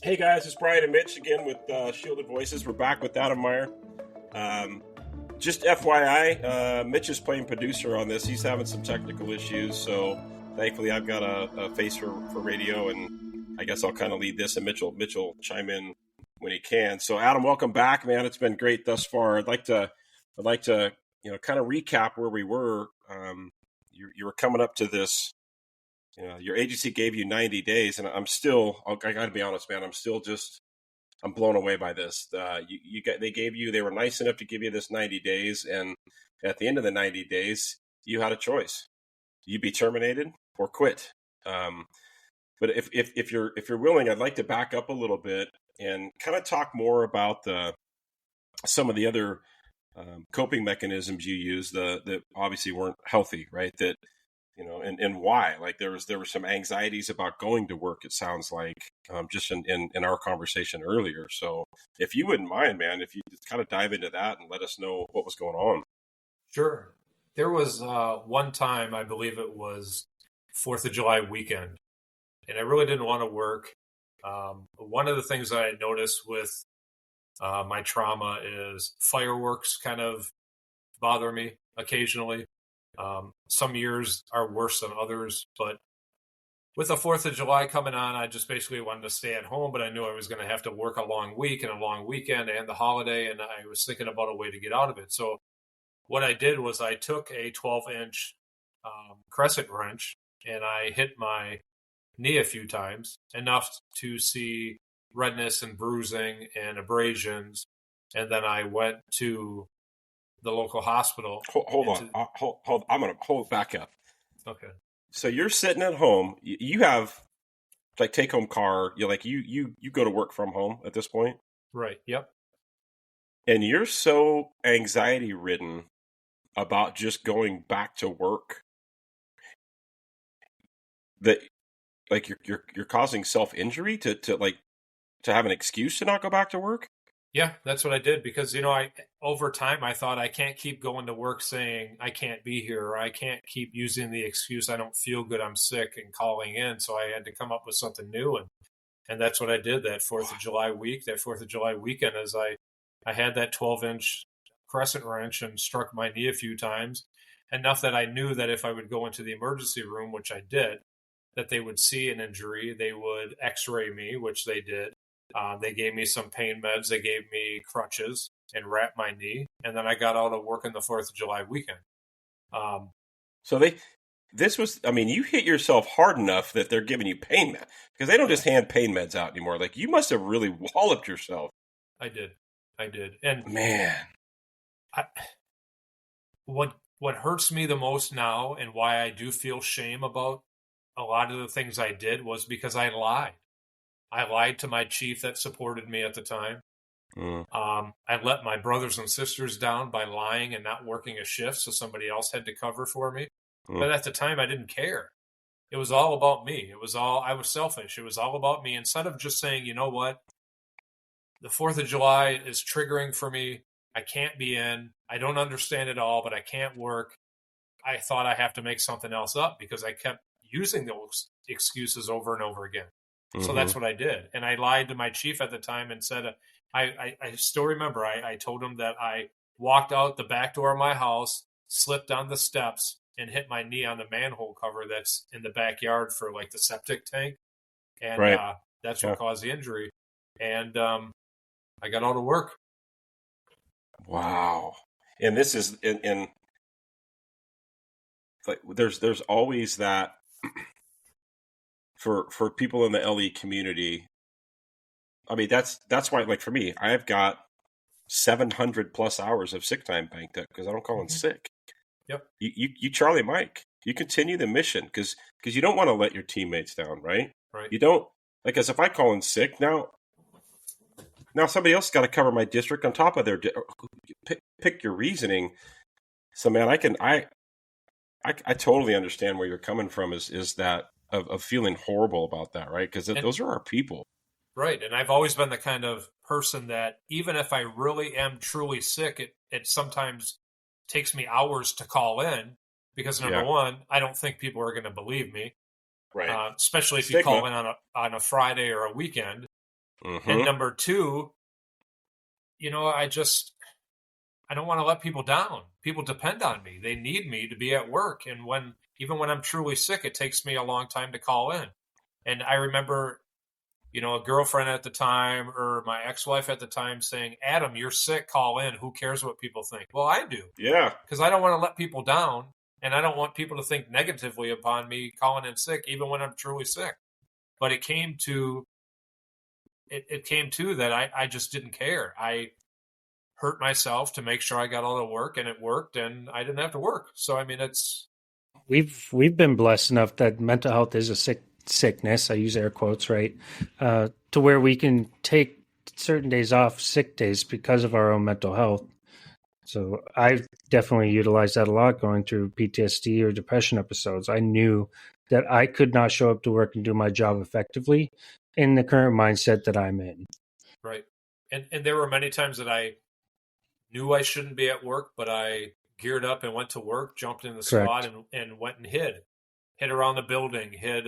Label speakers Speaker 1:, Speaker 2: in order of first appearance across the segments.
Speaker 1: Hey guys, it's Brian and Mitch again with Shielded Voices. We're back with Adam Meyers. Just FYI, Mitch is playing producer on this. He's having some technical issues, so thankfully I've got a face for radio, and I guess I'll kind of lead this, and Mitch will chime in when he can. So Adam, welcome back, man. It's been great thus far. I'd like to kind of recap where we were. You were coming up to this. Your agency gave you 90 days, and I got to be honest, man. I'm blown away by this. They were nice enough to give you this 90 days, and at the end of the 90 days, you had a choice: you be terminated or quit. But if you're willing, I'd like to back up a little bit and kind of talk more about some of the other coping mechanisms you use that obviously weren't healthy, right? That and why? Like there were some anxieties about going to work. It sounds like just in our conversation earlier. So if you wouldn't mind, man, if you just kind of dive into that and let us know what was going on.
Speaker 2: Sure. There was one time, I believe it was 4th of July weekend, and I really didn't want to work. One of the things that I noticed with my trauma is fireworks kind of bother me occasionally. Some years are worse than others, but with the 4th of July coming on, I just basically wanted to stay at home, but I knew I was going to have to work a long week and a long weekend and the holiday, and I was thinking about a way to get out of it. So what I did was I took a 12-inch crescent wrench and I hit my knee a few times, enough to see redness and bruising and abrasions, and then I went to the local hospital.
Speaker 1: Hold on. I'm going to hold back up.
Speaker 2: Okay.
Speaker 1: So you're sitting at home. You have like take home car. You're like, you go to work from home at this point.
Speaker 2: Right. Yep.
Speaker 1: And you're so anxiety ridden about just going back to work that like you're causing self-injury to have an excuse to not go back to work.
Speaker 2: Yeah, that's what I did because, over time I thought I can't keep going to work saying I can't be here, or I can't keep using the excuse I don't feel good, I'm sick, and calling in. So I had to come up with something new. And that's what I did that 4th of July week, that 4th of July weekend, as I had that 12-inch crescent wrench and struck my knee a few times, enough that I knew that if I would go into the emergency room, which I did, that they would see an injury, they would x-ray me, which they did. They gave me some pain meds. They gave me crutches and wrapped my knee. And then I got out of work on the 4th of July weekend.
Speaker 1: You hit yourself hard enough that they're giving you pain meds, because they don't just hand pain meds out anymore. Like you must have really walloped yourself.
Speaker 2: I did. And
Speaker 1: man,
Speaker 2: what hurts me the most now, and why I do feel shame about a lot of the things I did, was because I lied. I lied to my chief that supported me at the time. I let my brothers and sisters down by lying and not working a shift, so somebody else had to cover for me. But at the time, I didn't care. It was all about me. I was selfish. It was all about me. Instead of just saying, you know what, the 4th of July is triggering for me. I can't be in. I don't understand it all, but I can't work. I thought I have to make something else up because I kept using those excuses over and over again. So that's what I did. And I lied to my chief at the time and said, I still remember, I told him that I walked out the back door of my house, slipped on the steps, and hit my knee on the manhole cover that's in the backyard for like the septic tank. And that's what caused the injury. And I got out of work.
Speaker 1: Wow. And this is, in like, there's always that, for people in the LE community. I mean, that's why, like for me, I've got 700 plus hours of sick time banked up because I don't call in sick.
Speaker 2: Yep.
Speaker 1: You Charlie Mike, you continue the mission because you don't want to let your teammates down, right?
Speaker 2: Right.
Speaker 1: You don't, like, as if I call in sick now somebody else got to cover my district on top of their pick your reasoning. So man, I totally understand where you're coming from. Is that of feeling horrible about that, right? Because those are our people.
Speaker 2: Right. And I've always been the kind of person that even if I really am truly sick, it sometimes takes me hours to call in because number one, I don't think people are going to believe me.
Speaker 1: Right.
Speaker 2: Especially if
Speaker 1: Stigma.
Speaker 2: you call in on a Friday or a weekend. And
Speaker 1: Mm-hmm.
Speaker 2: number two, I don't want to let people down. People depend on me. They need me to be at work. And even when I'm truly sick, it takes me a long time to call in. And I remember, a girlfriend at the time or my ex-wife at the time saying, Adam, you're sick, call in. Who cares what people think? Well, I do,
Speaker 1: Yeah.
Speaker 2: because I don't want to let people down. And I don't want people to think negatively upon me calling in sick, even when I'm truly sick. But it came to that I just didn't care. I hurt myself to make sure I got all the work, and it worked, and I didn't have to work. So I mean, it's
Speaker 3: We've been blessed enough that mental health is a sickness. I use air quotes, right? To where we can take certain days off, sick days, because of our own mental health. So I've definitely utilized that a lot going through PTSD or depression episodes. I knew that I could not show up to work and do my job effectively in the current mindset that I'm in.
Speaker 2: right. And there were many times that I knew I shouldn't be at work, but I geared up and went to work, jumped in the
Speaker 3: Correct.
Speaker 2: squad, and went and hid around the building, hid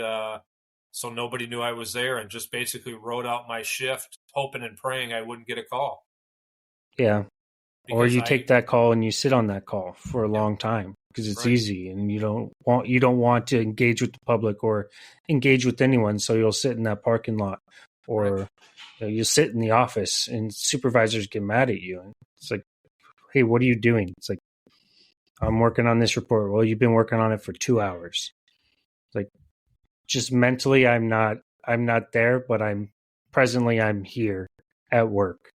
Speaker 2: so nobody knew I was there, and just basically wrote out my shift, hoping and praying I wouldn't get a call.
Speaker 3: Yeah. Or
Speaker 2: Because
Speaker 3: you take that call and you sit on that call for a long time because it's
Speaker 2: right.
Speaker 3: easy, and you don't want to engage with the public or engage with anyone. So you'll sit in that parking lot, or
Speaker 2: Right.
Speaker 3: you sit in the office, and supervisors get mad at you. And it's like, hey, what are you doing? It's like, I'm working on this report. Well, you've been working on it for 2 hours. It's like, just mentally, I'm not there, but I'm here at work,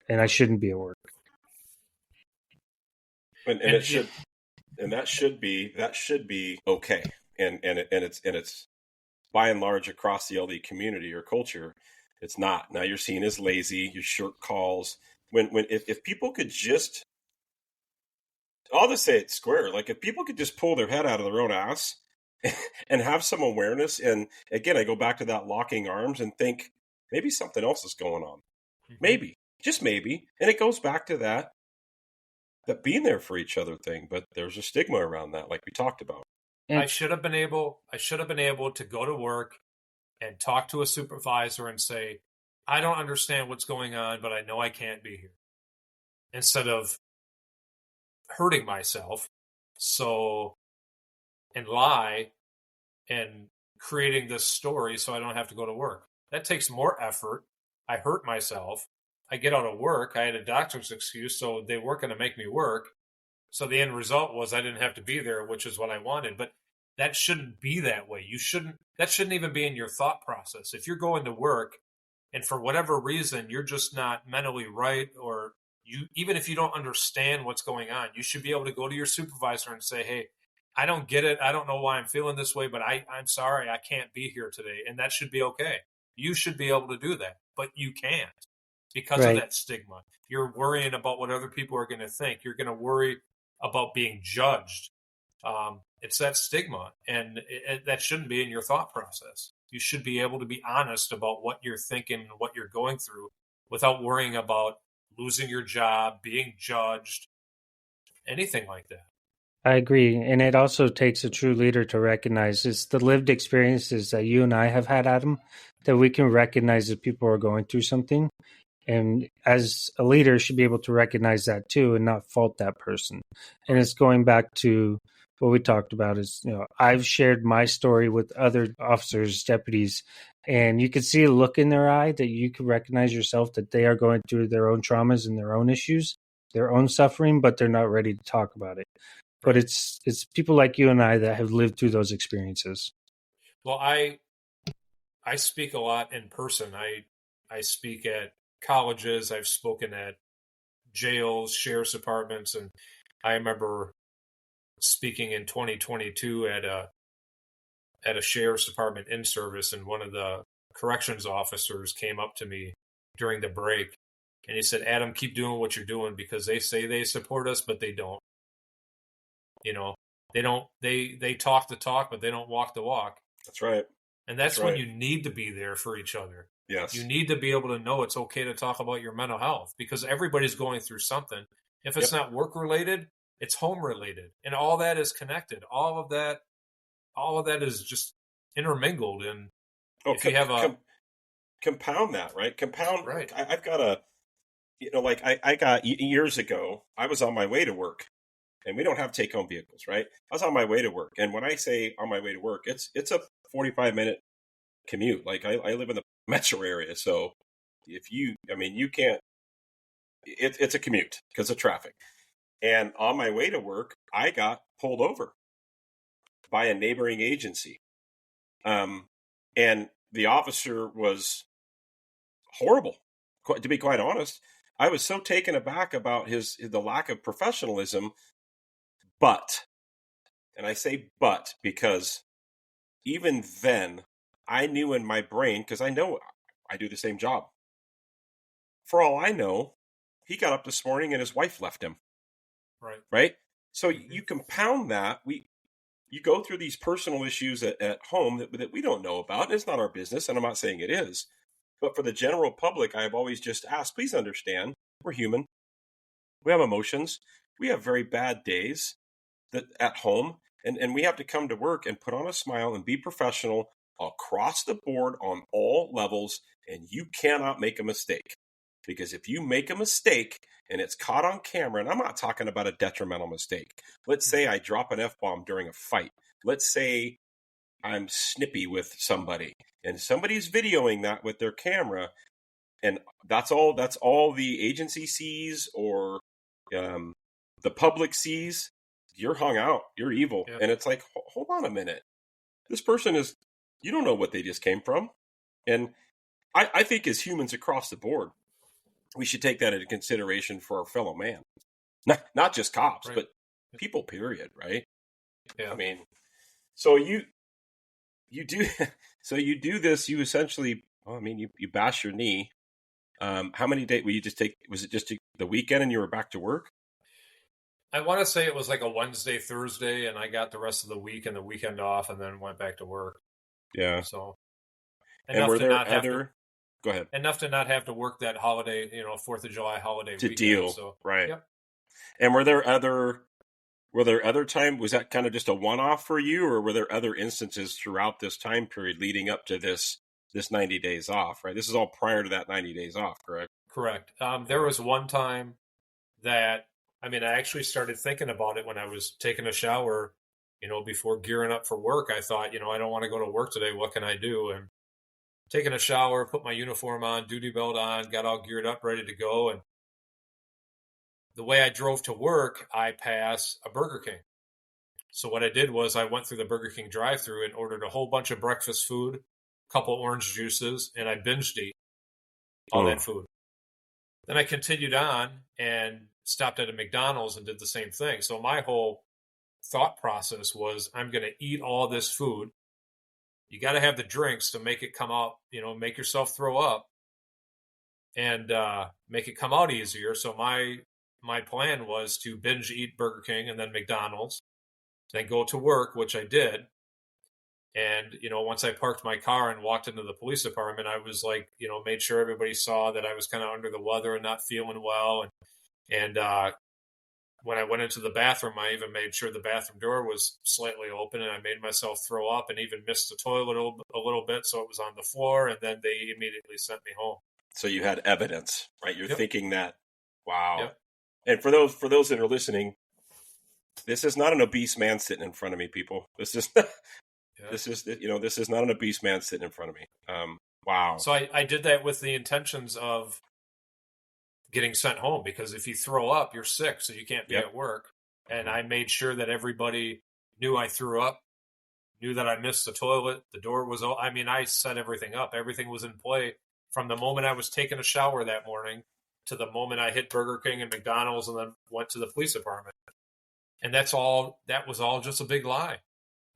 Speaker 3: and I shouldn't be at work.
Speaker 1: And that should be okay. And it's by and large across the LD community or culture, it's not. Now you're seen as lazy, your short calls. If people could just, I'll just say it square, like if people could just pull their head out of their own ass and have some awareness, and again, I go back to that locking arms and think maybe something else is going on. Maybe, just maybe. And it goes back to that being there for each other thing, but there's a stigma around that, like we talked about.
Speaker 2: I should have been able to go to work and talk to a supervisor and say, I don't understand what's going on, but I know I can't be here, instead of hurting myself and lie and creating this story so I don't have to go to work. That takes more effort. I hurt myself. I get out of work. I had a doctor's excuse, so they weren't going to make me work. So the end result was I didn't have to be there, which is what I wanted. But that shouldn't be that way. That shouldn't even be in your thought process. If you're going to work and for whatever reason you're just not mentally right, or even if you don't understand what's going on, you should be able to go to your supervisor and say, hey, I don't get it. I don't know why I'm feeling this way, but I'm sorry, I can't be here today. And that should be okay. You should be able to do that, but you can't because of that stigma. You're worrying about what other people are going to think. You're going to worry about being judged. It's that stigma, and that shouldn't be in your thought process. You should be able to be honest about what you're thinking and what you're going through without worrying about losing your job, being judged, anything like that.
Speaker 3: I agree. And it also takes a true leader to recognize it's the lived experiences that you and I have had, Adam, that we can recognize that people are going through something. And as a leader, should be able to recognize that too and not fault that person. And it's going back to what we talked about is, I've shared my story with other officers, deputies, and you can see a look in their eye that you can recognize yourself that they are going through their own traumas and their own issues, their own suffering, but they're not ready to talk about it. But it's people like you and I that have lived through those experiences.
Speaker 2: Well, I speak a lot in person. I speak at colleges. I've spoken at jails, sheriff's departments, and I remember speaking in 2022 at a sheriff's department in service, and one of the corrections officers came up to me during the break, and he said, Adam, keep doing what you're doing, because they say they support us, but they don't. They talk the talk, but they don't walk the walk.
Speaker 1: That's right.
Speaker 2: And that's when you need to be there for each other.
Speaker 1: Yes.
Speaker 2: You need to be able to know it's okay to talk about your mental health, because everybody's going through something. If it's not work related, it's home related, and all that is connected. All of that is just intermingled. And if you have
Speaker 1: compound that, right? Compound.
Speaker 2: Right.
Speaker 1: I've got a, like I got years ago, I was on my way to work, and we don't have take home vehicles, right? I was on my way to work. And when I say on my way to work, it's a 45-minute commute. Like I live in the metro area. So you can't, it's a commute because of traffic. And on my way to work, I got pulled over by a neighboring agency. And the officer was horrible, to be quite honest. I was so taken aback about the lack of professionalism. But, and I say but because even then, I knew in my brain, because I know I do the same job. For all I know, he got up this morning and his wife left him.
Speaker 2: Right.
Speaker 1: Right? So you compound that. You go through these personal issues at home that we don't know about. And it's not our business, and I'm not saying it is. But for the general public, I've always just asked, please understand, we're human. We have emotions. We have very bad days at home. And we have to come to work and put on a smile and be professional across the board on all levels. And you cannot make a mistake. Because if you make a mistake and it's caught on camera, and I'm not talking about a detrimental mistake. Let's say I drop an F-bomb during a fight. Let's say I'm snippy with somebody and somebody's videoing that with their camera. And that's all the agency sees or the public sees. You're hung out. You're evil. Yep. And it's like, hold on a minute. This person you don't know what they just came from. And I think as humans across the board, we should take that into consideration for our fellow man. Not just cops, right, but people, period, right?
Speaker 2: Yeah.
Speaker 1: I mean, so you do this, you essentially, you bash your knee. How many days will you just take? Was it just the weekend and you were back to work?
Speaker 2: I want to say it was like a Wednesday, Thursday, and I got the rest of the week and the weekend off and then went back to work.
Speaker 1: Yeah.
Speaker 2: So,
Speaker 1: and were there other... Go ahead.
Speaker 2: Enough to not have to work that holiday, 4th of July holiday
Speaker 1: to
Speaker 2: weekend,
Speaker 1: deal.
Speaker 2: So,
Speaker 1: right.
Speaker 2: Yep.
Speaker 1: And were there other time? Was that kind of just a one-off for you, or were there other instances throughout this time period leading up to this 90 days off, right? This is all prior to that 90 days off, correct?
Speaker 2: Correct. There was one time that, I actually started thinking about it when I was taking a shower, before gearing up for work. I thought, I don't want to go to work today. What can I do? And taking a shower, put my uniform on, duty belt on, got all geared up, ready to go. And the way I drove to work, I passed a Burger King. So what I did was I went through the Burger King drive-thru and ordered a whole bunch of breakfast food, a couple orange juices, and I binged ate all that food. Then I continued on and stopped at a McDonald's and did the same thing. So my whole thought process was, I'm going to eat all this food. You got to have the drinks to make it come out, make yourself throw up and make it come out easier. So my plan was to binge eat Burger King and then McDonald's, then go to work, which I did. And, once I parked my car and walked into the police department, I was like, made sure everybody saw that I was kind of under the weather and not feeling well. And when I went into the bathroom, I even made sure the bathroom door was slightly open, and I made myself throw up and even missed the toilet a little bit. So it was on the floor, and then they immediately sent me home.
Speaker 1: So you had evidence, right? You're thinking that, wow.
Speaker 2: Yep.
Speaker 1: And for those that are listening, this is not an obese man sitting in front of me, people. This is not an obese man sitting in front of me. Wow.
Speaker 2: So I did that with the intentions of getting sent home, because if you throw up, you're sick, so you can't be at work. And I made sure that everybody knew I threw up, knew that I missed the toilet, the door was open. I set everything up. Everything was in play from the moment I was taking a shower that morning to the moment I hit Burger King and McDonald's and then went to the police department. And that was all just a big lie.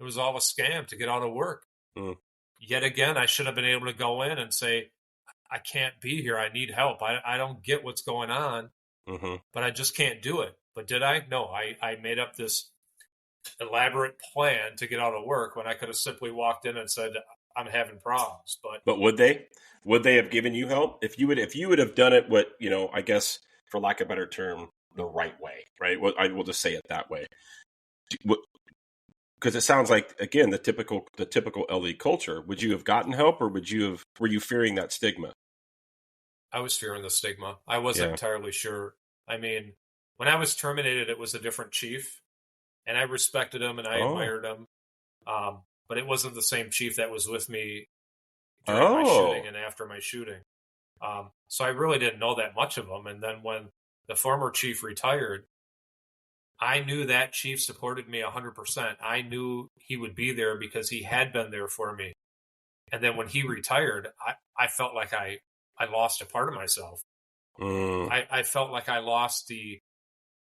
Speaker 2: It was all a scam to get out of work. Yet again, I should have been able to go in and say, I can't be here. I need help. I don't get what's going on, but I just can't do it. But did I? No, I made up this elaborate plan to get out of work when I could have simply walked in and said, I'm having problems.
Speaker 1: But would they have given you help if you would have done it? What, I guess for lack of a better term, the right way, right? Well, I will just say it that way. because it sounds like, again, the typical LE culture. Would you have gotten help, or were you fearing that stigma?
Speaker 2: I was fearing the stigma. I wasn't entirely sure. I mean, when I was terminated, it was a different chief, and I respected him and I admired him. But it wasn't the same chief that was with me during my shooting and after my shooting. So I really didn't know that much of him. And then when the former chief retired, I knew that chief supported me 100%. I knew he would be there because he had been there for me. And then when he retired, I felt like I lost a part of myself. I felt like I lost the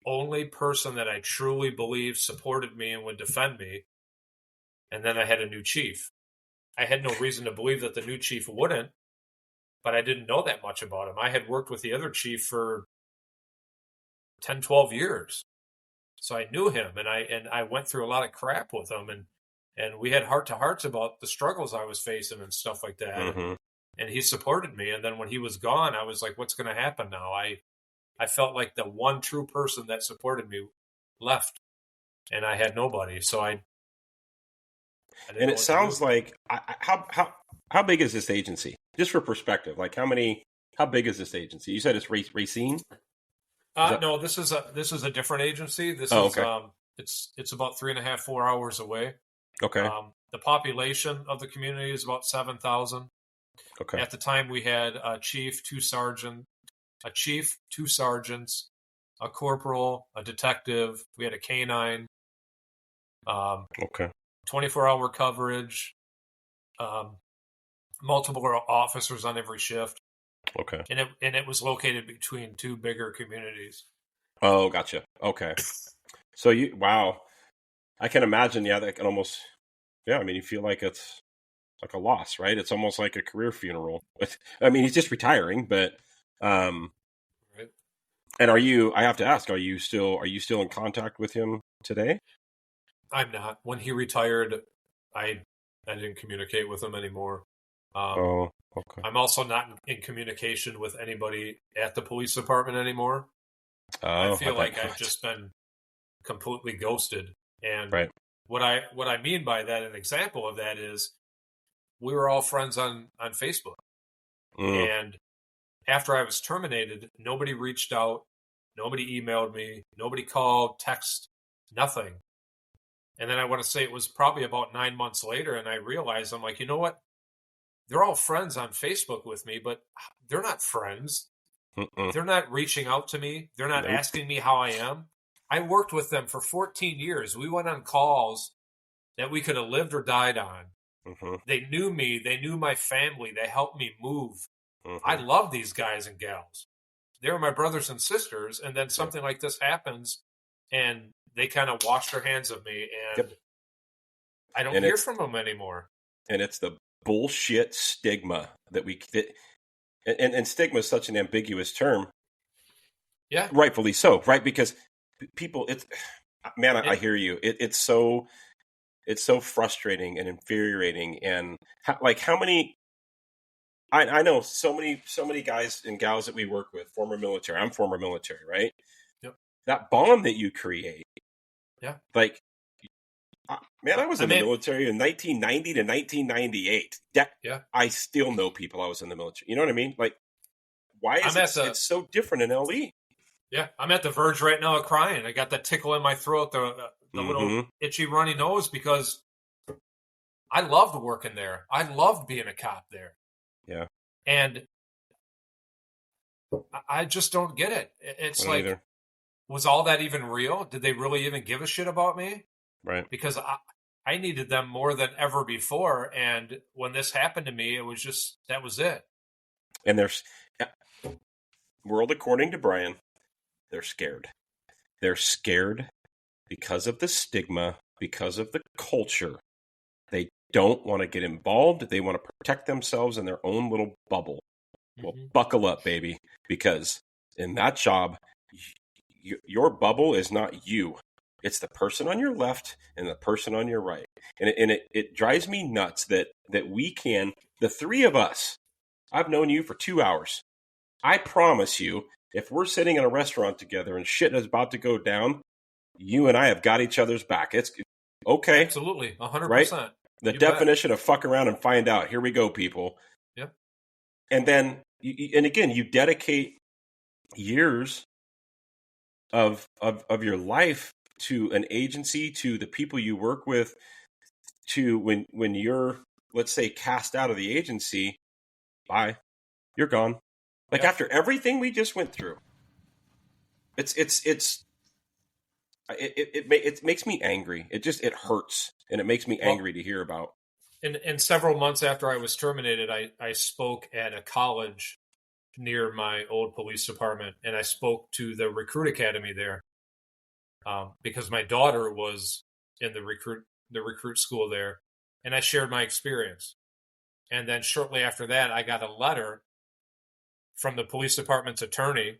Speaker 2: only person that I truly believed supported me and would defend me. And then I had a new chief. I had no reason to believe that the new chief wouldn't, but I didn't know that much about him. I had worked with the other chief for 10, 12 years. So I knew him, and I went through a lot of crap with him, and we had heart-to-hearts about the struggles I was facing and stuff like that.
Speaker 1: Mm-hmm.
Speaker 2: And he supported me. And then when he was gone, I was like, what's going to happen now? I felt like the one true person that supported me left, and I had nobody. So I didn't
Speaker 1: And
Speaker 2: know
Speaker 1: it sounds like, how big is this agency? Just for perspective, like how big is this agency? You said it's Racine?
Speaker 2: No, this is a different agency. This is
Speaker 1: okay.
Speaker 2: It's about 3.5, 4 hours away.
Speaker 1: Okay.
Speaker 2: The population of the community is about 7,000.
Speaker 1: Okay.
Speaker 2: At the time, we had a chief, two sergeants, a corporal, a detective. We had a canine.
Speaker 1: Okay.
Speaker 2: 24-hour coverage. Multiple officers on every shift.
Speaker 1: Okay.
Speaker 2: And it was located between two bigger communities.
Speaker 1: Oh, gotcha. Okay. So wow. I can imagine, that can almost, I mean, you feel like it's like a loss, right? It's almost like a career funeral. I mean, he's just retiring, but,
Speaker 2: Right.
Speaker 1: And I have to ask, are you still in contact with him today?
Speaker 2: I'm not. When he retired, I didn't communicate with him anymore.
Speaker 1: Okay.
Speaker 2: I'm also not in communication with anybody at the police department anymore. I feel like I've just been completely ghosted. And
Speaker 1: right.
Speaker 2: what I mean by that, an example of that is we were all friends on Facebook. And after I was terminated, nobody reached out, nobody emailed me, nobody called, text, nothing. And then I want to say it was probably about 9 months later, and I realized, I'm like, you know what? They're all friends on Facebook with me, but they're not friends. They're not reaching out to me. They're not asking me how I am. I worked with them for 14 years. We went on calls that we could have lived or died on. They knew me. They knew my family. They helped me move. I love these guys and gals. They were my brothers and sisters. And then something like this happens, and they kind of wash their hands of me, and I don't hear from them anymore.
Speaker 1: And it's the bullshit stigma and stigma is such an ambiguous term.
Speaker 2: Yeah.
Speaker 1: Rightfully so, right? Because people, I hear you. It's so frustrating and infuriating. And how many, I know so many guys and gals that we work with, former military. I'm former military, right?
Speaker 2: Yep.
Speaker 1: That bond that you create.
Speaker 2: Yeah.
Speaker 1: Like, I was in the military in 1990 to 1998. I still know people I was in the military. You know what I mean? Like, why is it's so different in LE?
Speaker 2: Yeah, I'm at the verge right now of crying. I got that tickle in my throat, the little itchy, runny nose, because I loved working there. I loved being a cop there.
Speaker 1: Yeah.
Speaker 2: And I just don't get it. It's like, either. Was all that even real? Did they really even give a shit about me?
Speaker 1: Right.
Speaker 2: Because I needed them more than ever before. And when this happened to me, it was just, that was it.
Speaker 1: And there's, world according to Brian, they're scared. They're scared because of the stigma, because of the culture. They don't want to get involved. They want to protect themselves in their own little bubble. Well, buckle up, baby, because in that job, your bubble is not you. It's the person on your left and the person on your right. And it drives me nuts that we can, the three of us, I've known you for 2 hours. I promise you, if we're sitting in a restaurant together and shit is about to go down, you and I have got each other's back. It's Okay.
Speaker 2: Absolutely. 100%.
Speaker 1: Right? The definition of fuck around and find out. Here we go, people.
Speaker 2: Yep.
Speaker 1: And then, and again, you dedicate years of your life to an agency, to the people you work with, to when you're, let's say, cast out of the agency, bye, you're gone. Like after everything we just went through, it makes me angry. It hurts, and it makes me angry to hear about.
Speaker 2: And several months after I was terminated, I spoke at a college near my old police department, and I spoke to the recruit academy there because my daughter was in the recruit school there, and I shared my experience. And then shortly after that, I got a letter from the police department's attorney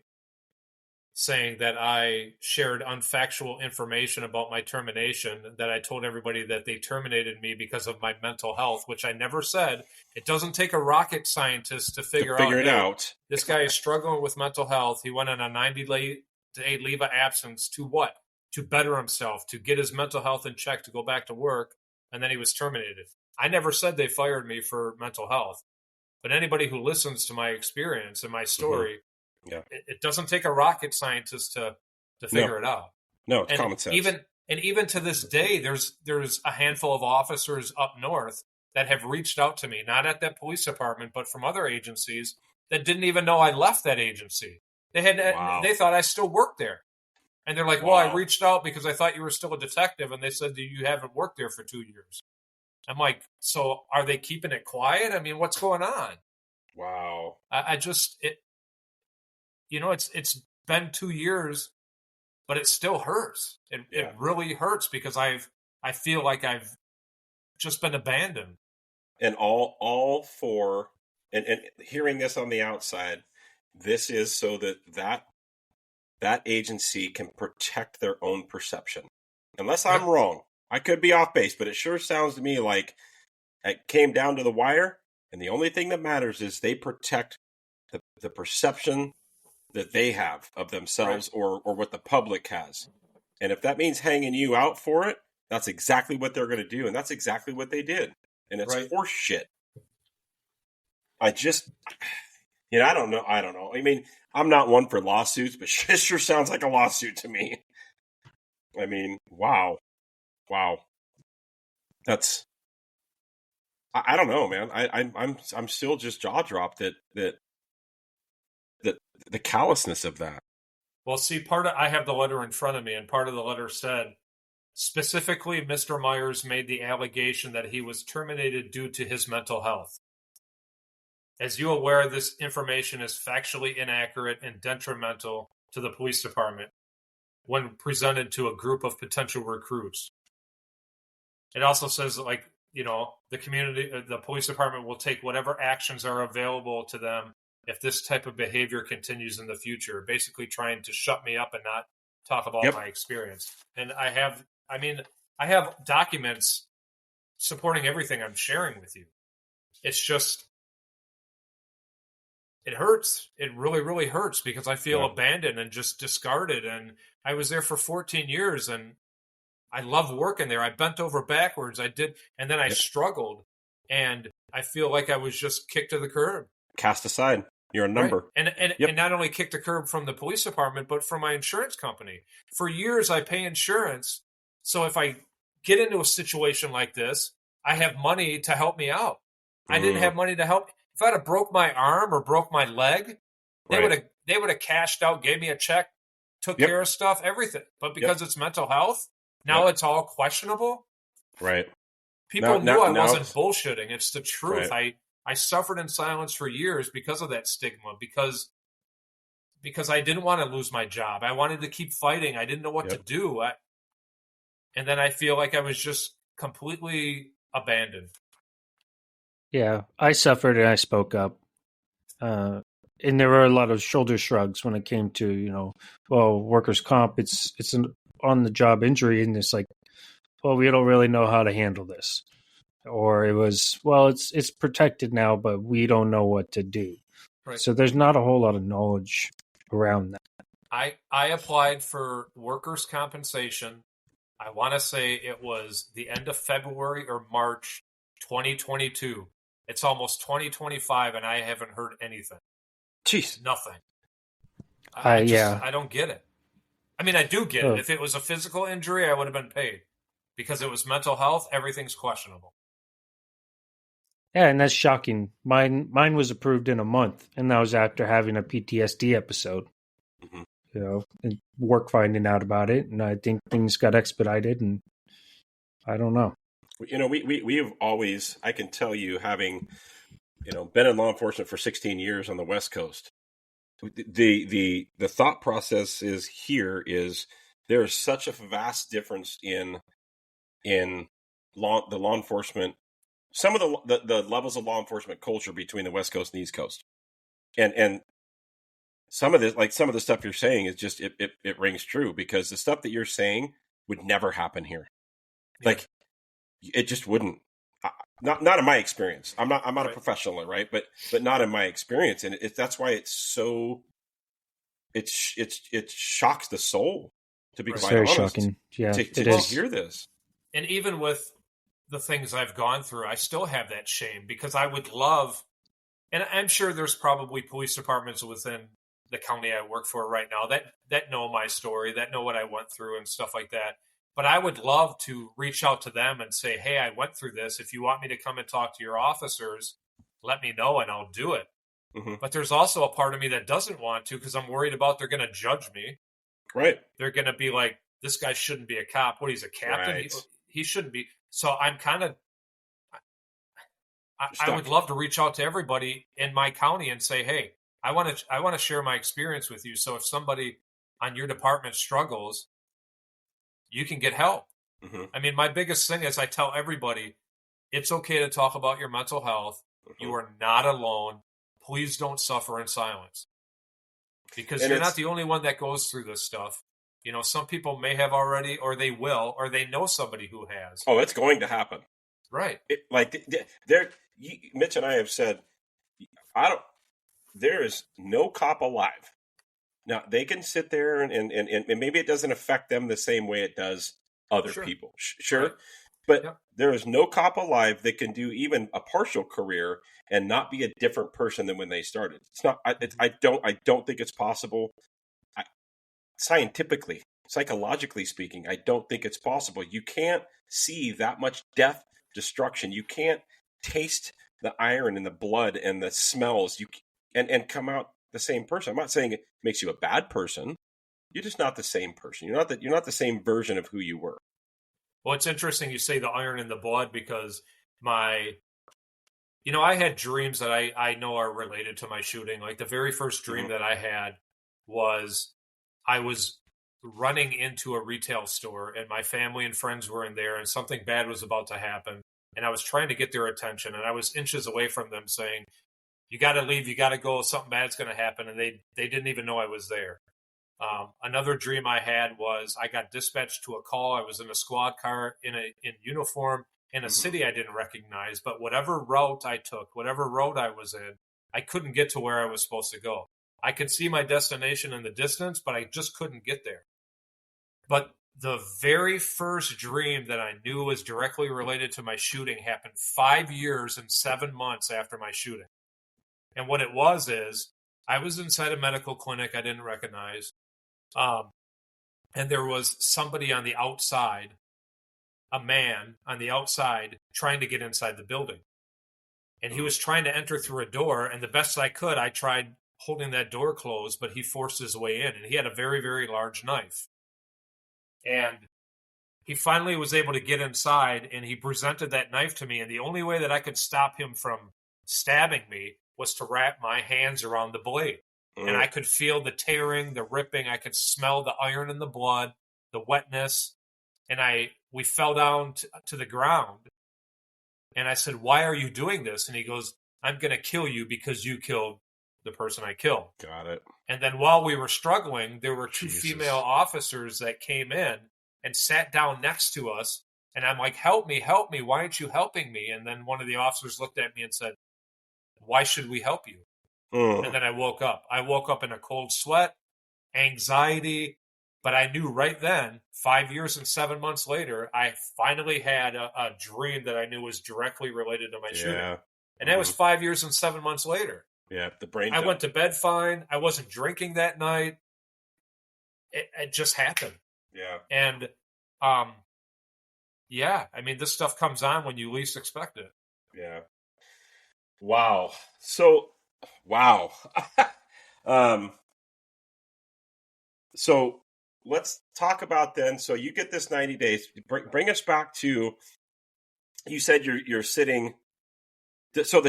Speaker 2: saying that I shared unfactual information about my termination, that I told everybody that they terminated me because of my mental health, which I never said. It doesn't take a rocket scientist to figure it out. This guy is struggling with mental health. He went on a 90-day leave of absence to what? To better himself, to get his mental health in check, to go back to work, and then he was terminated. I never said they fired me for mental health, but anybody who listens to my experience and my story, it doesn't take a rocket scientist to figure it out.
Speaker 1: No, it's common sense.
Speaker 2: Even to this day, there's a handful of officers up north that have reached out to me, not at that police department, but from other agencies that didn't even know I left that agency. They thought I still worked there. And they're like, well, I reached out because I thought you were still a detective. And they said that you haven't worked there for 2 years. I'm like, so are they keeping it quiet? I mean, what's going on?
Speaker 1: Wow.
Speaker 2: It's been 2 years, but it still hurts. It really hurts because I feel like I've just been abandoned.
Speaker 1: And all for, and hearing this on the outside, this is so that agency can protect their own perception. Unless I'm wrong. I could be off base, but it sure sounds to me like it came down to the wire, and the only thing that matters is they protect the perception that they have of themselves or what the public has. And if that means hanging you out for it, that's exactly what they're going to do, and that's exactly what they did. And it's horse shit. I just, I don't know. I mean, I'm not one for lawsuits, but it sure sounds like a lawsuit to me. I mean, wow. That's, I don't know, man. I'm still just jaw dropped that the callousness of that.
Speaker 2: Well, see, I have the letter in front of me, and part of the letter said, specifically, Mr. Meyers made the allegation that he was terminated due to his mental health. As you are aware, this information is factually inaccurate and detrimental to the police department when presented to a group of potential recruits. It also says, the police department will take whatever actions are available to them if this type of behavior continues in the future, basically trying to shut me up and not talk about my experience. And I have documents supporting everything I'm sharing with you. It's just, it hurts. It really, really hurts because I feel abandoned and just discarded. And I was there for 14 years and I love working there. I bent over backwards. I did. And then I struggled and I feel like I was just kicked to the curb.
Speaker 1: Cast aside. You're a number.
Speaker 2: Right. And not only kicked the curb from the police department, but from my insurance company. For years, I pay insurance. So if I get into a situation like this, I have money to help me out. I didn't have money to help. If I'd have broke my arm or broke my leg, they would have cashed out, gave me a check, took care of stuff, everything. But because it's mental health, now it's all questionable.
Speaker 1: Right.
Speaker 2: People knew I wasn't bullshitting. It's the truth. Right. I suffered in silence for years because of that stigma, because I didn't want to lose my job. I wanted to keep fighting. I didn't know what to do. And then I feel like I was just completely abandoned.
Speaker 3: Yeah, I suffered and I spoke up. And there were a lot of shoulder shrugs when it came to, workers' comp. It's an on-the-job injury, and it's like, well, we don't really know how to handle this. Or it was, well, it's protected now, but we don't know what to do. Right. So there's not a whole lot of knowledge around that.
Speaker 2: I applied for workers' compensation. I want to say it was the end of February or March 2022. It's almost 2025, and I haven't heard anything.
Speaker 1: Jeez.
Speaker 2: Nothing.
Speaker 3: Yeah.
Speaker 2: I don't get it. I mean, I do get it. If it was a physical injury, I would have been paid. Because it was mental health, everything's questionable.
Speaker 3: Yeah, and that's shocking. Mine was approved in a month, and that was after having a PTSD episode.
Speaker 1: Mm-hmm.
Speaker 3: You know, and work finding out about it, and I think things got expedited, and I don't know.
Speaker 1: You know, we have always, I can tell you, having, you know, been in law enforcement for 16 years on the West Coast, the thought process is there is such a vast difference in the law enforcement, some of the levels of law enforcement culture between the West Coast and the East Coast, and some of this, like some of the stuff you're saying, is just it rings true, because the stuff that you're saying would never happen here. Yeah. Like, it just wouldn't. Not in my experience. I'm not right. A professional, right? But not in my experience, and that's why it's so. It shocks the soul, to be
Speaker 3: it's
Speaker 1: quite
Speaker 3: very
Speaker 1: honest.
Speaker 3: Shocking. Yeah,
Speaker 1: to hear this.
Speaker 2: And even with the things I've gone through, I still have that shame, because I would love, and I'm sure there's probably police departments within the county I work for right now that know my story, that know what I went through and stuff like that. But I would love to reach out to them and say, hey, I went through this. If you want me to come and talk to your officers, let me know and I'll do it. Mm-hmm. But there's also a part of me that doesn't want to, because I'm worried about they're going to judge me.
Speaker 1: Right.
Speaker 2: They're going to be like, this guy shouldn't be a cop. What, he's a captain? Right. He shouldn't be. So I'm kind of, I would love to reach out to everybody in my county and say, hey, I want to share my experience with you. So if somebody on your department struggles, you can get help. Mm-hmm. I mean, my biggest thing is I tell everybody, it's okay to talk about your mental health. Mm-hmm. You are not alone. Please don't suffer in silence, because you're not the only one that goes through this stuff. You know, some people may have already, or they will, or they know somebody who has.
Speaker 1: Oh, it's going to happen.
Speaker 2: Right.
Speaker 1: Mitch and I have said, there is no cop alive. Now, they can sit there and maybe it doesn't affect them the same way it does other people. Sure. Right. But there is no cop alive that can do even a partial career and not be a different person than when they started. It's not. I don't think it's possible. Scientifically, psychologically speaking, I don't think it's possible. You can't see that much death, destruction. You can't taste the iron in the blood and the smells. And come out the same person. I'm not saying it makes you a bad person. You're just not the same person. You're not the same version of who you were.
Speaker 2: Well, it's interesting you say the iron in the blood, because I had dreams that I know are related to my shooting. Like the very first dream that I had was I was running into a retail store and my family and friends were in there and something bad was about to happen. And I was trying to get their attention, and I was inches away from them saying, you got to leave, you got to go, something bad's going to happen. And they didn't even know I was there. Another dream I had was I got dispatched to a call. I was in a squad car in uniform in a city I didn't recognize, but whatever route I took, whatever road I was in, I couldn't get to where I was supposed to go. I could see my destination in the distance, but I just couldn't get there. But the very first dream that I knew was directly related to my shooting happened 5 years and 7 months after my shooting. And what it was is I was inside a medical clinic I didn't recognize. And there was somebody on the outside, a man on the outside trying to get inside the building. And he was trying to enter through a door. And the best I could, I tried holding that door closed, but he forced his way in. And he had a very, very large knife. And he finally was able to get inside, and he presented that knife to me. And the only way that I could stop him from stabbing me was to wrap my hands around the blade. And I could feel the tearing, the ripping. I could smell the iron in the blood, the wetness. And we fell down to the ground. And I said, why are you doing this? And he goes, I'm going to kill you because you killed the person I killed.
Speaker 1: Got it.
Speaker 2: And then while we were struggling, there were two female officers that came in and sat down next to us. And I'm like, help me. Why aren't you helping me? And then one of the officers looked at me and said, why should we help you? And then I woke up. I woke up in a cold sweat, anxiety, But I knew right then, 5 years and 7 months later, I finally had a dream that I knew was directly related to my shooting. And that was 5 years and 7 months later.
Speaker 1: Yeah, the brain.
Speaker 2: I went to bed fine. I wasn't drinking that night. It just happened.
Speaker 1: Yeah.
Speaker 2: And, yeah, I mean, this stuff comes on when you least expect it.
Speaker 1: Yeah. Wow. So, wow. So let's talk about then. So you get this 90 days. Bring us back to. You said you're sitting. So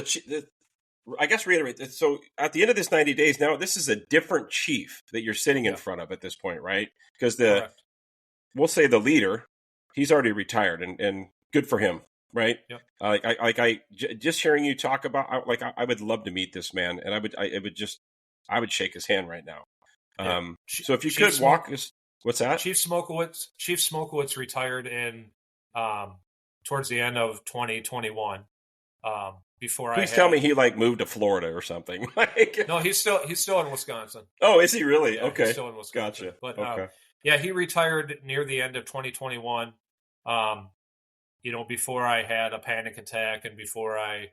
Speaker 1: I guess reiterate. So at the end of this 90 days, now this is a different chief that you're sitting in front of at this point, right? Because we'll say the leader, he's already retired, and good for him, right?
Speaker 2: Yep.
Speaker 1: Just hearing you talk about, I would love to meet this man, and I would shake his hand right now. So if you could walk us, what's that?
Speaker 2: Chief Smokowitz retired in towards the end of 2021.
Speaker 1: Please tell me he moved to Florida or something.
Speaker 2: No, he's still in Wisconsin.
Speaker 1: Oh, is he really?
Speaker 2: Yeah,
Speaker 1: okay,
Speaker 2: he's still in Wisconsin.
Speaker 1: Gotcha.
Speaker 2: But
Speaker 1: okay.
Speaker 2: Yeah, he retired near the end of 2021. Before I had a panic attack and before I,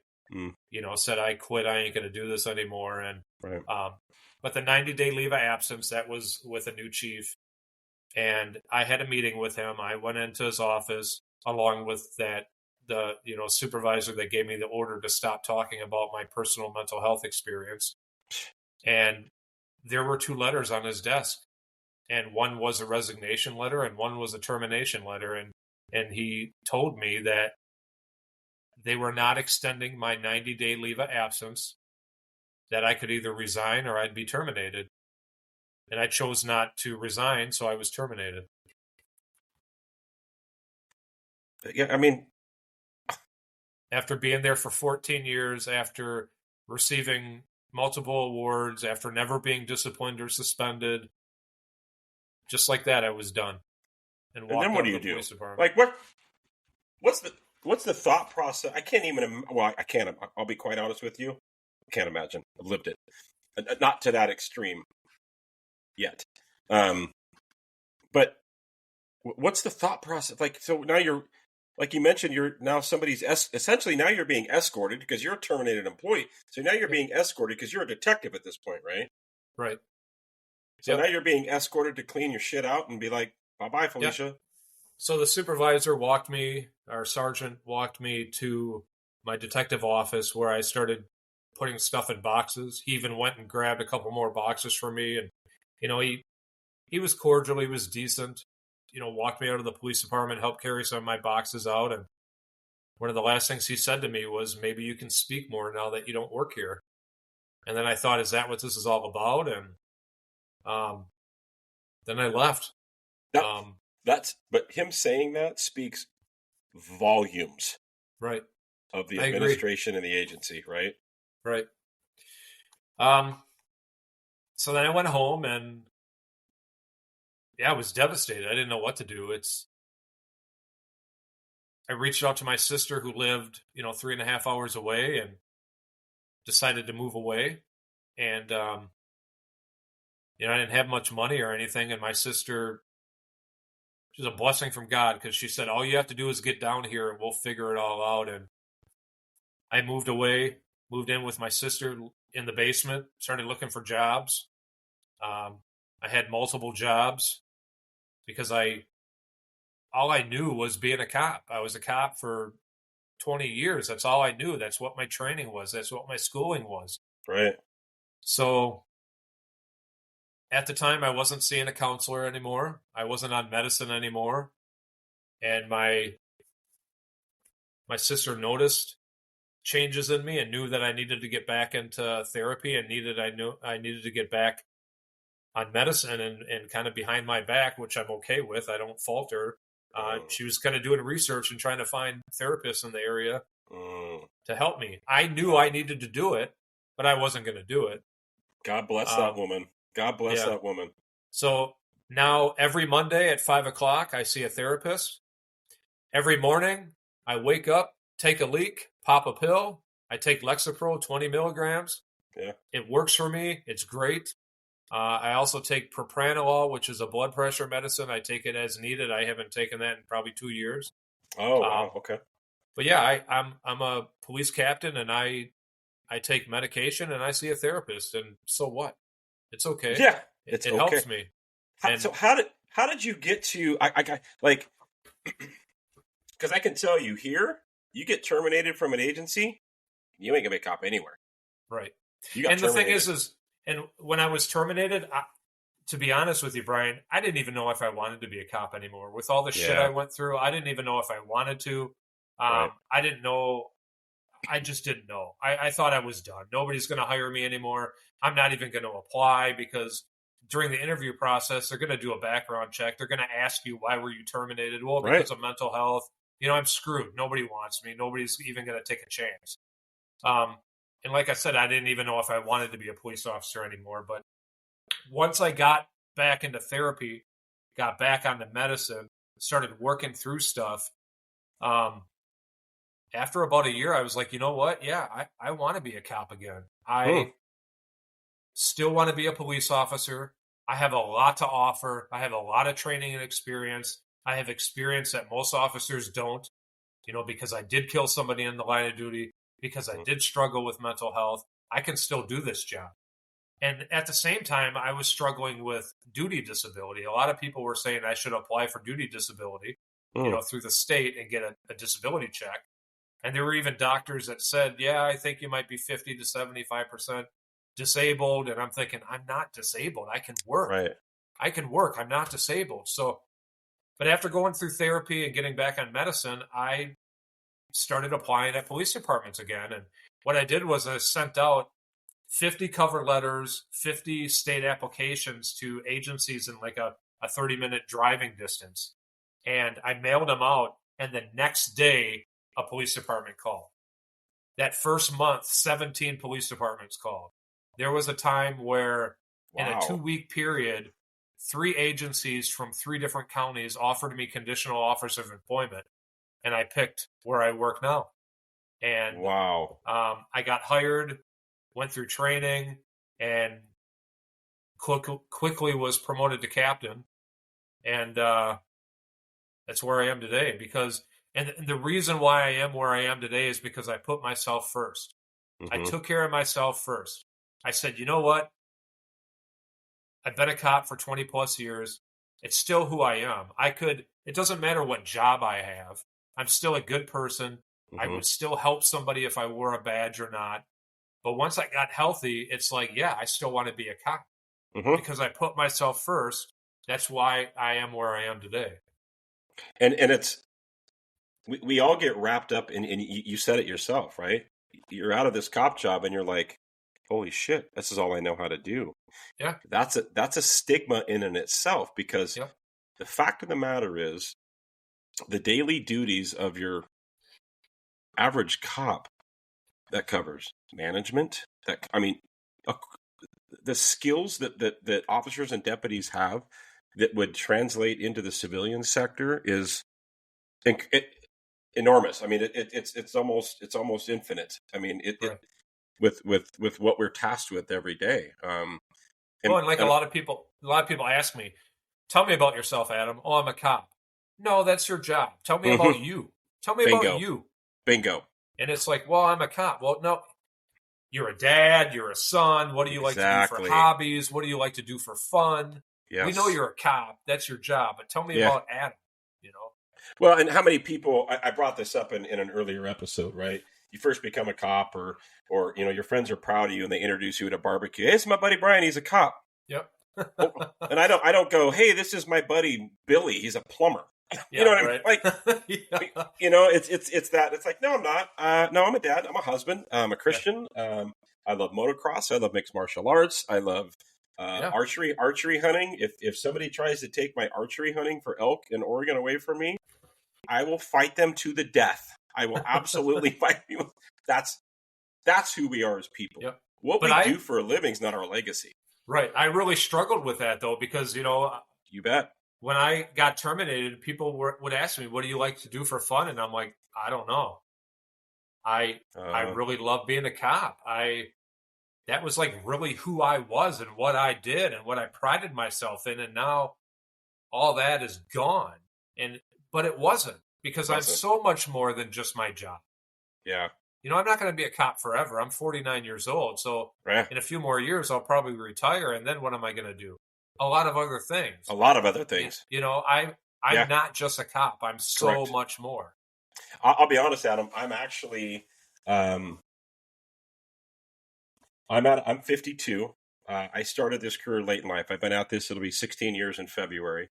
Speaker 2: said I quit, I ain't going to do this anymore. And
Speaker 1: right.
Speaker 2: But the 90-day leave of absence, that was with a new chief, and I had a meeting with him. I went into his office along with the supervisor that gave me the order to stop talking about my personal mental health experience. And there were 2 letters on his desk, and one was a resignation letter and one was a termination letter. And he told me that they were not extending my 90-day leave of absence, that I could either resign or I'd be terminated. And I chose not to resign, so I was terminated.
Speaker 1: Yeah, I mean,
Speaker 2: after being there for 14 years, after receiving multiple awards, after never being disciplined or suspended, just like that, I was done. And
Speaker 1: then what do you do? What's the thought process? I can't even. Well, I can't. I'll be quite honest with you. I can't imagine. I've lived it, not to that extreme yet. But what's the thought process? So now you're. Like you mentioned, you're now somebody's essentially now you're being escorted because you're a terminated employee. So now you're being escorted because you're a detective at this point, right?
Speaker 2: Right.
Speaker 1: So now you're being escorted to clean your shit out and be like, bye-bye, Felicia.
Speaker 2: Yep. So the supervisor our sergeant walked me to my detective office where I started putting stuff in boxes. He even went and grabbed a couple more boxes for me. And, he was cordial. He was decent. Walked me out of the police department, helped carry some of my boxes out. And one of the last things he said to me was, maybe you can speak more now that you don't work here. And then I thought, is that what this is all about? And then I left.
Speaker 1: But him saying that speaks volumes.
Speaker 2: Right.
Speaker 1: Of the administration and the agency, right?
Speaker 2: Right. So then I went home and I was devastated. I didn't know what to do. I reached out to my sister who lived, 3.5 hours away, and decided to move away. And, I didn't have much money or anything. And my sister, she's a blessing from God, because she said, all you have to do is get down here and we'll figure it all out. And I moved in with my sister in the basement, started looking for jobs. I had multiple jobs because all I knew was being a cop. I was a cop for 20 years. That's all I knew. That's what my training was. That's what my schooling was.
Speaker 1: Right.
Speaker 2: So at the time, I wasn't seeing a counselor anymore. I wasn't on medicine anymore. And my sister noticed changes in me and knew that I needed to get back into therapy and I needed to get back on medicine and kind of behind my back, which I'm okay with. I don't falter. She was kind of doing research and trying to find therapists in the area to help me. I knew I needed to do it, but I wasn't going to do it.
Speaker 1: God bless that woman. God bless that woman.
Speaker 2: So now every Monday at 5:00, I see a therapist. Every morning I wake up, take a leak, pop a pill. I take Lexapro, 20 milligrams.
Speaker 1: Yeah.
Speaker 2: It works for me. It's great. I also take propranolol, which is a blood pressure medicine. I take it as needed. I haven't taken that in probably 2 years.
Speaker 1: Oh, wow. Okay.
Speaker 2: But yeah, I'm a police captain, and I take medication, and I see a therapist, and so what? It's okay.
Speaker 1: Yeah,
Speaker 2: It
Speaker 1: okay.
Speaker 2: helps me.
Speaker 1: So how did you get to I like? Because I can tell you here, you get terminated from an agency, you ain't gonna be a cop anywhere.
Speaker 2: Right.
Speaker 1: You got
Speaker 2: And the thing
Speaker 1: terminated.
Speaker 2: is, and when I was terminated, to be honest with you, Brian, I didn't even know if I wanted to be a cop anymore. With all the shit
Speaker 1: Yeah.
Speaker 2: I went through, I didn't even know if I wanted to.
Speaker 1: Right.
Speaker 2: I didn't know. I just didn't know. I thought I was done. Nobody's going to hire me anymore. I'm not even going to apply, because during the interview process, they're going to do a background check. They're going to ask you, why were you terminated? Well, because of mental health. I'm screwed. Nobody wants me. Nobody's even going to take a chance. And like I said, I didn't even know if I wanted to be a police officer anymore. But once I got back into therapy, got back onto medicine, started working through stuff, after about a year, I was like, you know what? Yeah, I want to be a cop again. I still want to be a police officer. I have a lot to offer. I have a lot of training and experience. I have experience that most officers don't, because I did kill somebody in the line of duty, because I did struggle with mental health. I can still do this job. And at the same time, I was struggling with duty disability. A lot of people were saying I should apply for duty disability, through the state and get a disability check. And there were even doctors that said, yeah, I think you might be 50 to 75% disabled. And I'm thinking, I'm not disabled. I can work.
Speaker 1: Right.
Speaker 2: I can work. I'm not disabled. So, but after going through therapy and getting back on medicine, I started applying at police departments again. And what I did was I sent out 50 cover letters, 50 state applications to agencies in like a 30-minute driving distance. And I mailed them out. And the next day, a police department called. That first month, 17 police departments called. There was a time where in a 2-week period, 3 agencies from 3 different counties offered me conditional offers of employment. And I picked where I work now. And I got hired, went through training, and quickly was promoted to captain. And that's where I am today. And the reason why I am where I am today is because I put myself first. I took care of myself first. I said, you know what? I've been a cop for 20 plus years. It's still who I am. It doesn't matter what job I have. I'm still a good person. I would still help somebody if I wore a badge or not. But once I got healthy, it's like, yeah, I still want to be a cop because I put myself first. That's why I am where I am today.
Speaker 1: And it's, we all get wrapped up in, and you said it yourself, right? You're out of this cop job and you're like, holy shit, this is all I know how to do.
Speaker 2: Yeah.
Speaker 1: That's a stigma in and itself, because the fact of the matter is the daily duties of your average cop that covers management, the skills that officers and deputies have that would translate into the civilian sector is enormous. I mean, it's almost infinite. I mean, with what we're tasked with every day.
Speaker 2: And a lot of people ask me, tell me about yourself, Adam. Oh, I'm a cop. No, that's your job. Tell me about you. Tell me about you.
Speaker 1: Bingo.
Speaker 2: And it's like, well, I'm a cop. Well, no, you're a dad. You're a son. What do you like to do for hobbies? What do you like to do for fun? Yes. We know you're a cop. That's your job. But tell me about Adam,
Speaker 1: Well, and how many people, I brought this up in an earlier episode, right? You first become a cop or your friends are proud of you and they introduce you at a barbecue. Hey, it's my buddy Brian. He's a cop.
Speaker 2: Yep.
Speaker 1: And I don't go, hey, this is my buddy Billy. He's a plumber. You know what I mean? Like, it's that. It's like, no, I'm not. No, I'm a dad. I'm a husband. I'm a Christian. I love motocross. I love mixed martial arts. I love archery hunting. If somebody tries to take my archery hunting for elk in Oregon away from me, I will fight them to the death. I will absolutely fight you. That's who we are as people. Yep. What we do for a living is not our legacy.
Speaker 2: Right. I really struggled with that, though, because,
Speaker 1: you bet.
Speaker 2: When I got terminated, people would ask me, what do you like to do for fun? And I'm like, I don't know. I really love being a cop. that was like really who I was and what I did and what I prided myself in. And now all that is gone. But it wasn't, because I'm so much more than just my job.
Speaker 1: Yeah.
Speaker 2: You know, I'm not going to be a cop forever. I'm 49 years old. So in a few more years, I'll probably retire. And then what am I going to do? A lot of other things.
Speaker 1: A lot of other things.
Speaker 2: You know, I'm not just a cop. I'm so much more.
Speaker 1: I'll be honest, Adam. I'm actually, I'm 52. I started this career late in life. I've been at this. It'll be 16 years in February.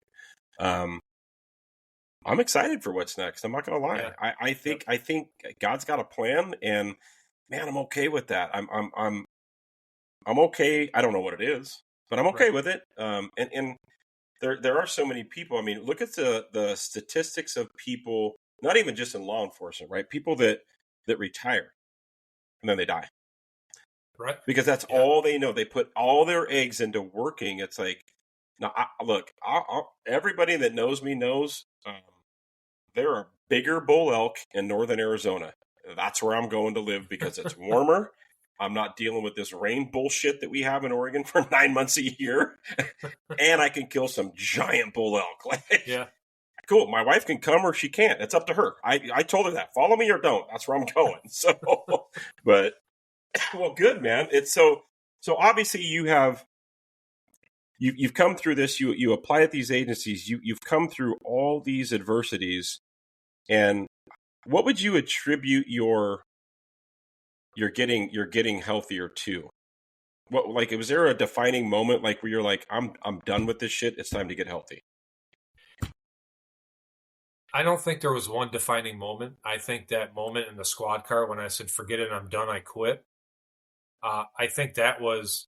Speaker 1: I'm excited for what's next. I'm not going to lie. Yeah. I think God's got a plan, and man, I'm okay with that. I'm okay. I don't know what it is, but I'm okay with it. And there are so many people. I mean, look at the statistics of people, not even just in law enforcement, right? People that retire and then they die.
Speaker 2: Right.
Speaker 1: Because that's all they know. They put all their eggs into working. It's like, now, everybody that knows me knows there are bigger bull elk in northern Arizona. That's where I'm going to live because it's warmer. I'm not dealing with this rain bullshit that we have in Oregon for 9 months a year. And I can kill some giant bull elk. Cool. My wife can come or she can't. It's up to her. I told her that. Follow me or don't. That's where I'm going. So, but, well, good, man. It's so obviously you've come through this. You apply at these agencies. You've come through all these adversities. And what would you attribute you're getting healthier to? What, like, was there a defining moment like where you're like, I'm done with this shit. It's time to get healthy?
Speaker 2: I don't think there was one defining moment. I think that moment in the squad car when I said, forget it, I'm done, I quit. I think that was,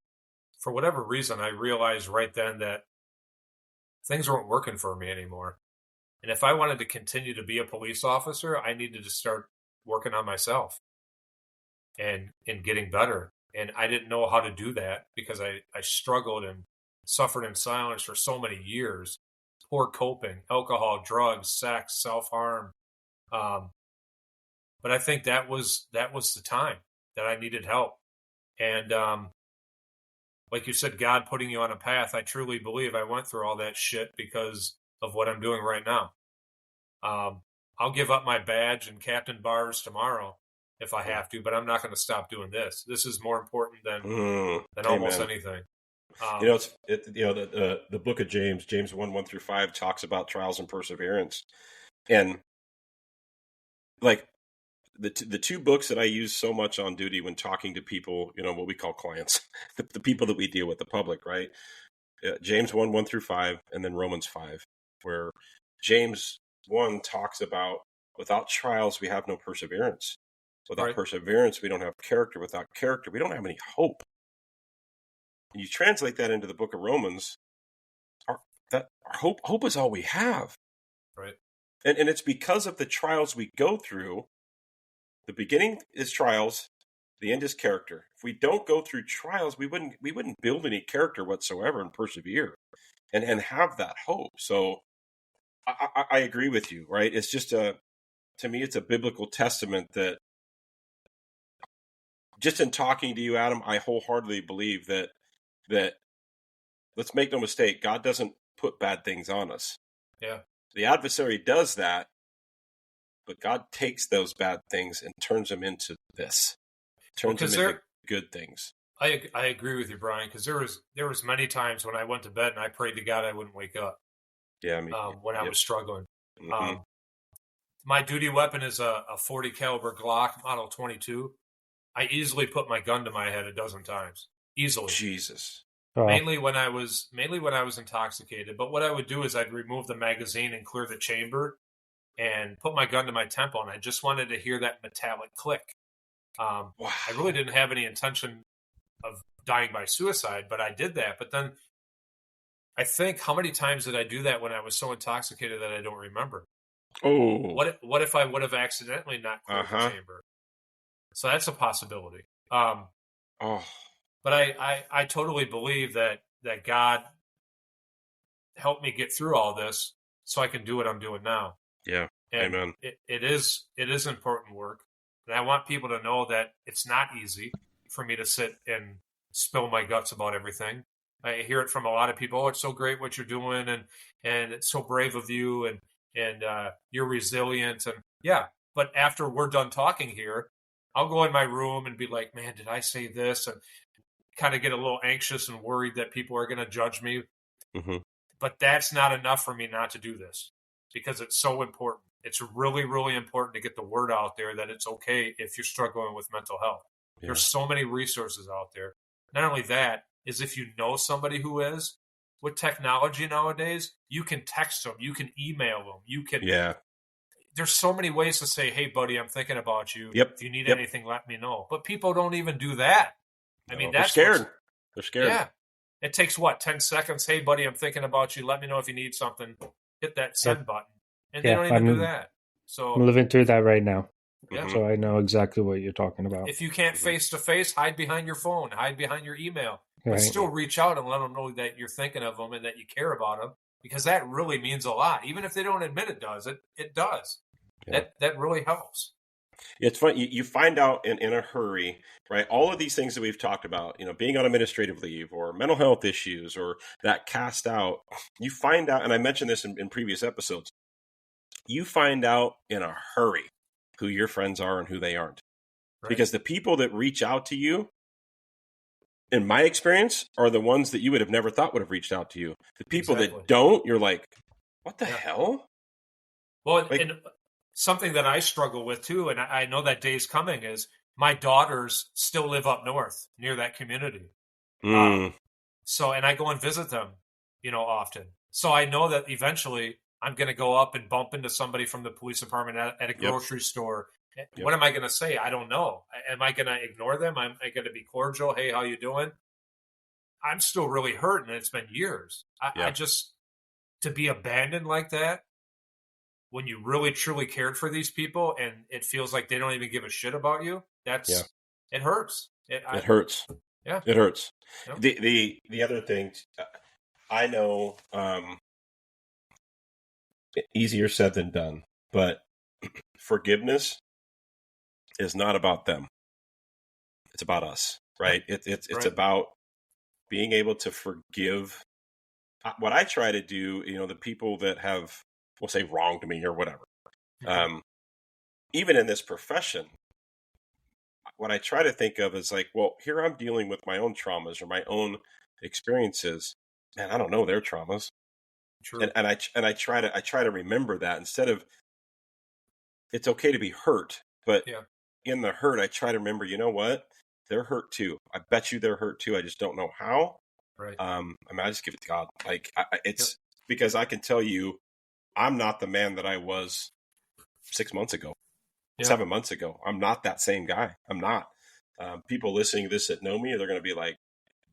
Speaker 2: for whatever reason, I realized right then that things weren't working for me anymore. And if I wanted to continue to be a police officer, I needed to start working on myself and getting better. And I didn't know how to do that because I struggled and suffered in silence for so many years. Poor coping, alcohol, drugs, sex, self-harm. But I think that was the time that I needed help. And like you said, God putting you on a path, I truly believe I went through all that shit because of what I'm doing right now. I'll give up my badge and captain bars tomorrow if I have to, but I'm not going to stop doing this. This is more important than almost anything.
Speaker 1: The book of James 1:1-5 talks about trials and perseverance, and like the two books that I use so much on duty when talking to people, what we call clients, the people that we deal with, the public, right? James 1:1-5, and then Romans 5, where James 1 talks about without trials we have no perseverance. Without perseverance, we don't have character. Without character, we don't have any hope. And you translate that into the book of Romans, our hope is all we have.
Speaker 2: Right.
Speaker 1: And it's because of the trials we go through. The beginning is trials, the end is character. If we don't go through trials, we wouldn't build any character whatsoever and persevere and have that hope. So I agree with you, right? It's just to me, it's a biblical testament that just in talking to you, Adam, I wholeheartedly believe that let's make no mistake, God doesn't put bad things on us.
Speaker 2: Yeah.
Speaker 1: The adversary does that, but God takes those bad things and turns them into this. Turns them into good things.
Speaker 2: I agree with you, Brian, because there was many times when I went to bed and I prayed to God I wouldn't wake up.
Speaker 1: Yeah,
Speaker 2: when I was struggling.
Speaker 1: Mm-hmm.
Speaker 2: My duty weapon is a 40 caliber Glock Model 22. I easily put my gun to my head a dozen times. Easily.
Speaker 1: Jesus.
Speaker 3: Oh.
Speaker 2: Mainly when I was intoxicated. But what I would do is I'd remove the magazine and clear the chamber and put my gun to my temple, and I just wanted to hear that metallic click. Wow. I really didn't have any intention of dying by suicide, but I did that. But then I think, how many times did I do that when I was so intoxicated that I don't remember?
Speaker 1: Oh.
Speaker 2: What if I would have accidentally not cleared the chamber? So that's a possibility. But I totally believe that God helped me get through all this so I can do what I'm doing now.
Speaker 1: Yeah.
Speaker 2: And
Speaker 1: amen.
Speaker 2: It is important work. And I want people to know that it's not easy for me to sit and spill my guts about everything. I hear it from a lot of people. Oh, it's so great what you're doing, and it's so brave of you, and you're resilient, and yeah. But after we're done talking here, I'll go in my room and be like, man, did I say this? And kind of get a little anxious and worried that people are going to judge me.
Speaker 1: Mm-hmm.
Speaker 2: But that's not enough for me not to do this, because it's so important. It's really, really important to get the word out there that it's okay if you're struggling with mental health.
Speaker 1: Yeah.
Speaker 2: There's so many resources out there. Not only that, is if you know somebody who is, with technology nowadays, you can text them, you can email them, you can.
Speaker 1: Yeah.
Speaker 2: There's so many ways to say, hey, buddy, I'm thinking about you.
Speaker 1: Yep.
Speaker 2: If you need
Speaker 1: Yep.
Speaker 2: anything, let me know. But people don't even do that. I mean,
Speaker 1: they're
Speaker 2: that's
Speaker 1: scared. They're scared.
Speaker 2: Yeah. It takes what, 10 seconds? Hey, buddy, I'm thinking about you. Let me know if you need something. Hit that send button. And they don't even do that. So
Speaker 3: I'm living through that right now.
Speaker 2: Yeah.
Speaker 3: So I know exactly what you're talking about.
Speaker 2: If you can't face to face, hide behind your phone, hide behind your email, but
Speaker 3: Right.
Speaker 2: still reach out and let them know that you're thinking of them and that you care about them, because that really means a lot. Even if they don't admit it does, it does.
Speaker 1: Yeah.
Speaker 2: That really helps.
Speaker 1: It's funny. You find out in a hurry, right? All of these things that we've talked about, being on administrative leave or mental health issues or that cast out, you find out, and I mentioned this in previous episodes, you find out in a hurry who your friends are and who they aren't.
Speaker 2: Right.
Speaker 1: Because the people that reach out to you, in my experience, are the ones that you would have never thought would have reached out to you. The people that don't, you're like, what the hell?
Speaker 2: Well, and something that I struggle with too, and I know that day's coming, is my daughters still live up north near that community. So, and I go and visit them, often. So I know that eventually I'm going to go up and bump into somebody from the police department at a grocery store. Yep. What am I going to say? I don't know. Am I going to ignore them? Am I going to be cordial? Hey, how you doing? I'm still really hurt, and it's been years. I just, to be abandoned like that, when you really, truly cared for these people and it feels like they don't even give a shit about you, it hurts.
Speaker 1: It hurts.
Speaker 2: Yeah.
Speaker 1: It hurts.
Speaker 2: Yep.
Speaker 1: The other thing, I know, easier said than done, but forgiveness is not about them. It's about us, right? It's
Speaker 2: Right.
Speaker 1: about being able to forgive. What I try to do, the people that have, we'll say, wronged me or whatever, even in this profession, what I try to think of is like, well, here I'm dealing with my own traumas or my own experiences, and I don't know their traumas.
Speaker 2: True.
Speaker 1: And I try to remember that, instead of, it's okay to be hurt, but in the hurt, I try to remember, you know what? They're hurt too. I bet you they're hurt too. I just don't know how.
Speaker 2: Right.
Speaker 1: I just give it to God. Like it's because I can tell you, I'm not the man that I was 6 months ago, 7 months ago. I'm not that same guy. I'm not. People listening to this that know me, they're going to be like,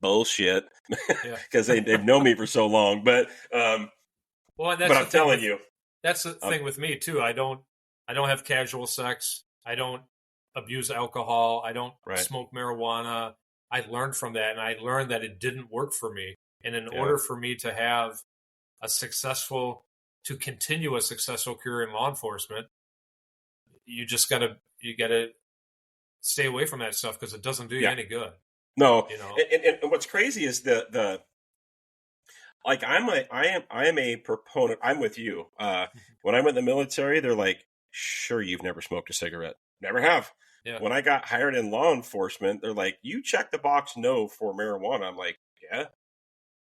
Speaker 1: bullshit, because they've known me for so long. But
Speaker 2: but
Speaker 1: I'm telling you,
Speaker 2: that's the thing with me too. I don't have casual sex. I don't abuse alcohol. I don't smoke marijuana. I learned from that, and I learned that it didn't work for me. And in order for me to have to continue a successful career in law enforcement, you gotta stay away from that stuff, because it doesn't do you any good.
Speaker 1: No. And what's crazy is like I am a proponent. I'm with you. When I went in the military, they're like, sure, you've never smoked a cigarette. Never have. Yeah. When I got hired in law enforcement, they're like, you check the box no for marijuana. I'm like, yeah.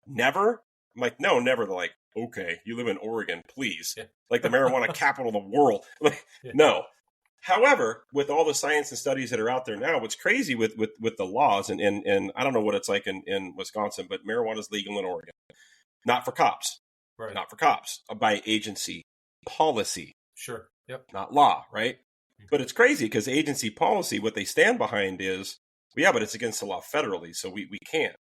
Speaker 1: Never? I'm like, no, never. They're like, okay, you live in Oregon, please. Yeah. Like the marijuana capital of the world. Like, no. However, with all the science and studies that are out there now, what's crazy with the laws, and I don't know what it's like in Wisconsin, but marijuana is legal in Oregon. Not for cops.
Speaker 2: Right.
Speaker 1: Not for cops. By agency policy.
Speaker 2: Sure. Yep.
Speaker 1: Not law, right? But it's crazy because agency policy, what they stand behind is, but it's against the law federally, so we can't.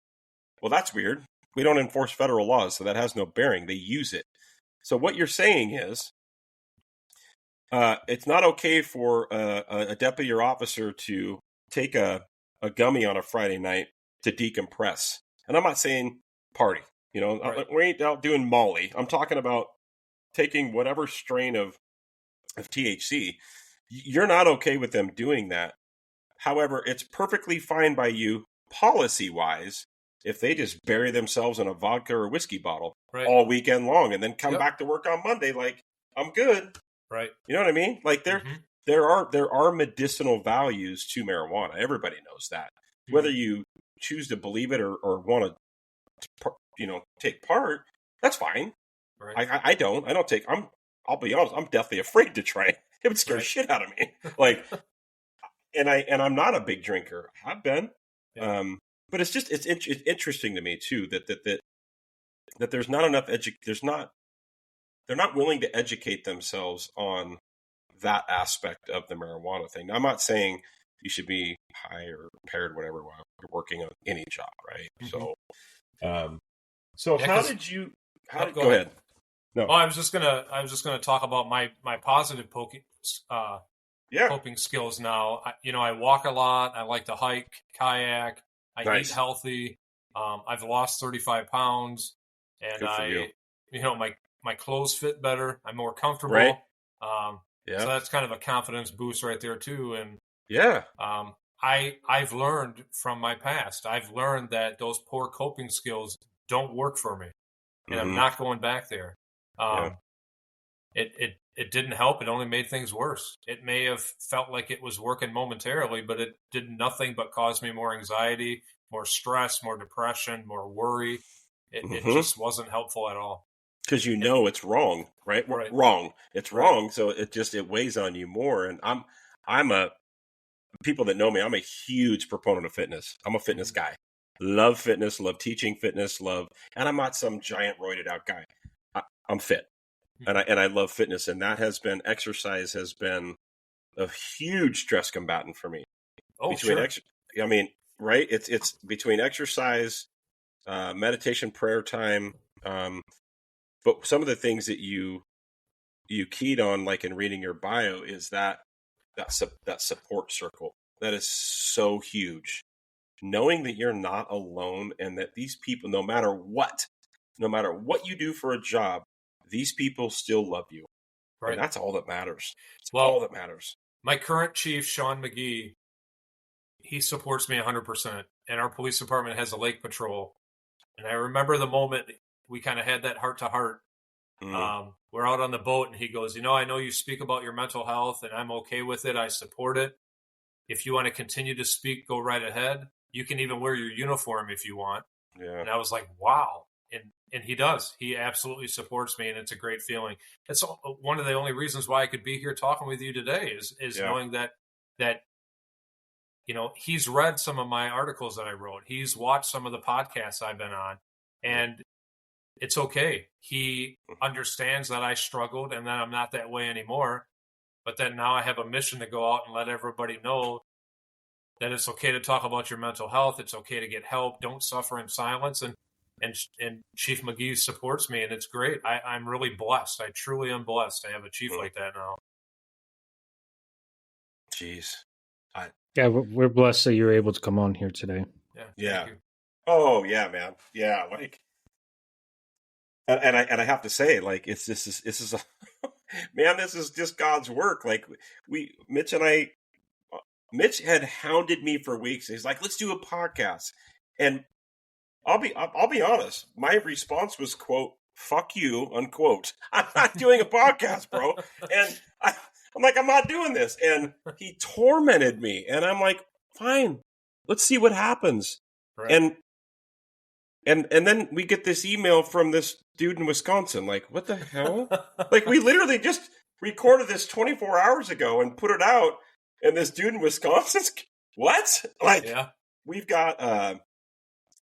Speaker 1: Well, that's weird. We don't enforce federal laws, so that has no bearing. They use it. So what you're saying is, it's not okay for a deputy or officer to take a gummy on a Friday night to decompress. And I'm not saying party. We ain't out doing Molly. I'm talking about taking whatever strain of THC. You're not okay with them doing that. However, it's perfectly fine by you policy-wise, if they just bury themselves in a vodka or whiskey bottle
Speaker 2: Right.
Speaker 1: all weekend long and then come
Speaker 2: Yep.
Speaker 1: back to work on Monday like, I'm good.
Speaker 2: Right.
Speaker 1: You know what I mean? Like
Speaker 2: Mhm.
Speaker 1: there are medicinal values to marijuana. Everybody knows that.
Speaker 2: Mhm.
Speaker 1: Whether you choose to believe it or want to, take part, that's fine.
Speaker 2: Right.
Speaker 1: I don't take. I'll be honest. I'm deathly afraid to try it. It would scare
Speaker 2: Right.
Speaker 1: shit out of me. Like, and I'm not a big drinker. I've been,
Speaker 2: Yeah.
Speaker 1: but it's interesting to me too that there's not enough they're not willing to educate themselves on that aspect of the marijuana thing. Now, I'm not saying you should be high or impaired, whatever, while you're working on any job, right?
Speaker 2: Mhm.
Speaker 1: So
Speaker 2: Yeah,
Speaker 1: how
Speaker 2: 'cause-
Speaker 1: did you?
Speaker 2: Go ahead.
Speaker 1: No,
Speaker 2: Oh, I was just gonna talk about my positive
Speaker 1: yeah,
Speaker 2: coping skills now. I walk a lot. I like to hike, kayak. I
Speaker 1: Nice.
Speaker 2: eat healthy. I've lost 35 pounds, and
Speaker 1: Good for you.
Speaker 2: my clothes fit better. I'm more comfortable.
Speaker 1: Right.
Speaker 2: So
Speaker 1: Yeah,
Speaker 2: that's kind of a confidence boost right there too. And
Speaker 1: yeah,
Speaker 2: I've learned from my past. I've learned that those poor coping skills don't work for me, and I'm
Speaker 1: Mhm.
Speaker 2: not going back there.
Speaker 1: Yeah.
Speaker 2: It didn't help. It only made things worse. It may have felt like it was working momentarily, but it did nothing but cause me more anxiety, more stress, more depression, more worry. It
Speaker 1: Mhm.
Speaker 2: just wasn't helpful at all.
Speaker 1: Because it's wrong, right?
Speaker 2: Right.
Speaker 1: Wrong. It's
Speaker 2: Right.
Speaker 1: wrong, so it weighs on you more. And I'm a people that know me. I'm a huge proponent of fitness. I'm a fitness guy. Love fitness. Love teaching fitness. And I'm not some giant roided out guy. I'm fit, and I love fitness. And exercise has been a huge stress combatant for me.
Speaker 2: Oh,
Speaker 1: Between
Speaker 2: sure.
Speaker 1: I mean, right? It's between exercise, meditation, prayer time. But some of the things that you keyed on, like in reading your bio, is that support circle. That is so huge. Knowing that you're not alone and that these people, no matter what you do for a job, these people still love you.
Speaker 2: Right.
Speaker 1: And that's all that matters. It's
Speaker 2: Well,
Speaker 1: all that matters.
Speaker 2: My current chief, Sean McGee, he supports me 100%. And our police department has a lake patrol. And I remember the moment we kind of had that heart to heart. We're out on the boat and he goes, I know you speak about your mental health and I'm okay with it. I support it. If you want to continue to speak, go right ahead. You can even wear your uniform if you want.
Speaker 1: Yeah.
Speaker 2: And I was like, wow. And he does. He absolutely supports me, and it's a great feeling. It's one of the only reasons why I could be here talking with you today is knowing that he's read some of my articles that I wrote. He's watched some of the podcasts I've been on, and it's okay. He understands that I struggled and that I'm not that way anymore. But then now I have a mission to go out and let everybody know that it's okay to talk about your mental health. It's okay to get help. Don't suffer in silence. And Chief McGee supports me, and it's great. I'm really blessed. I truly am blessed to have a chief like that now.
Speaker 1: Jeez.
Speaker 3: Yeah, we're blessed that you're able to come on here today.
Speaker 1: Yeah. Oh yeah, man. Yeah, like, and I have to say, like, this is man, this is just God's work. Like, Mitch had hounded me for weeks. He's like, let's do a podcast, and I'll be honest. My response was, quote, "Fuck you," unquote. I'm not doing a podcast, bro. And I'm like, I'm not doing this. And he tormented me. And I'm like, fine, let's see what happens. Right. And then we get this email from this dude in Wisconsin. Like, what the hell? Like, we literally just recorded this 24 hours ago and put it out. And this dude in Wisconsin's, what? Like, yeah. We've got,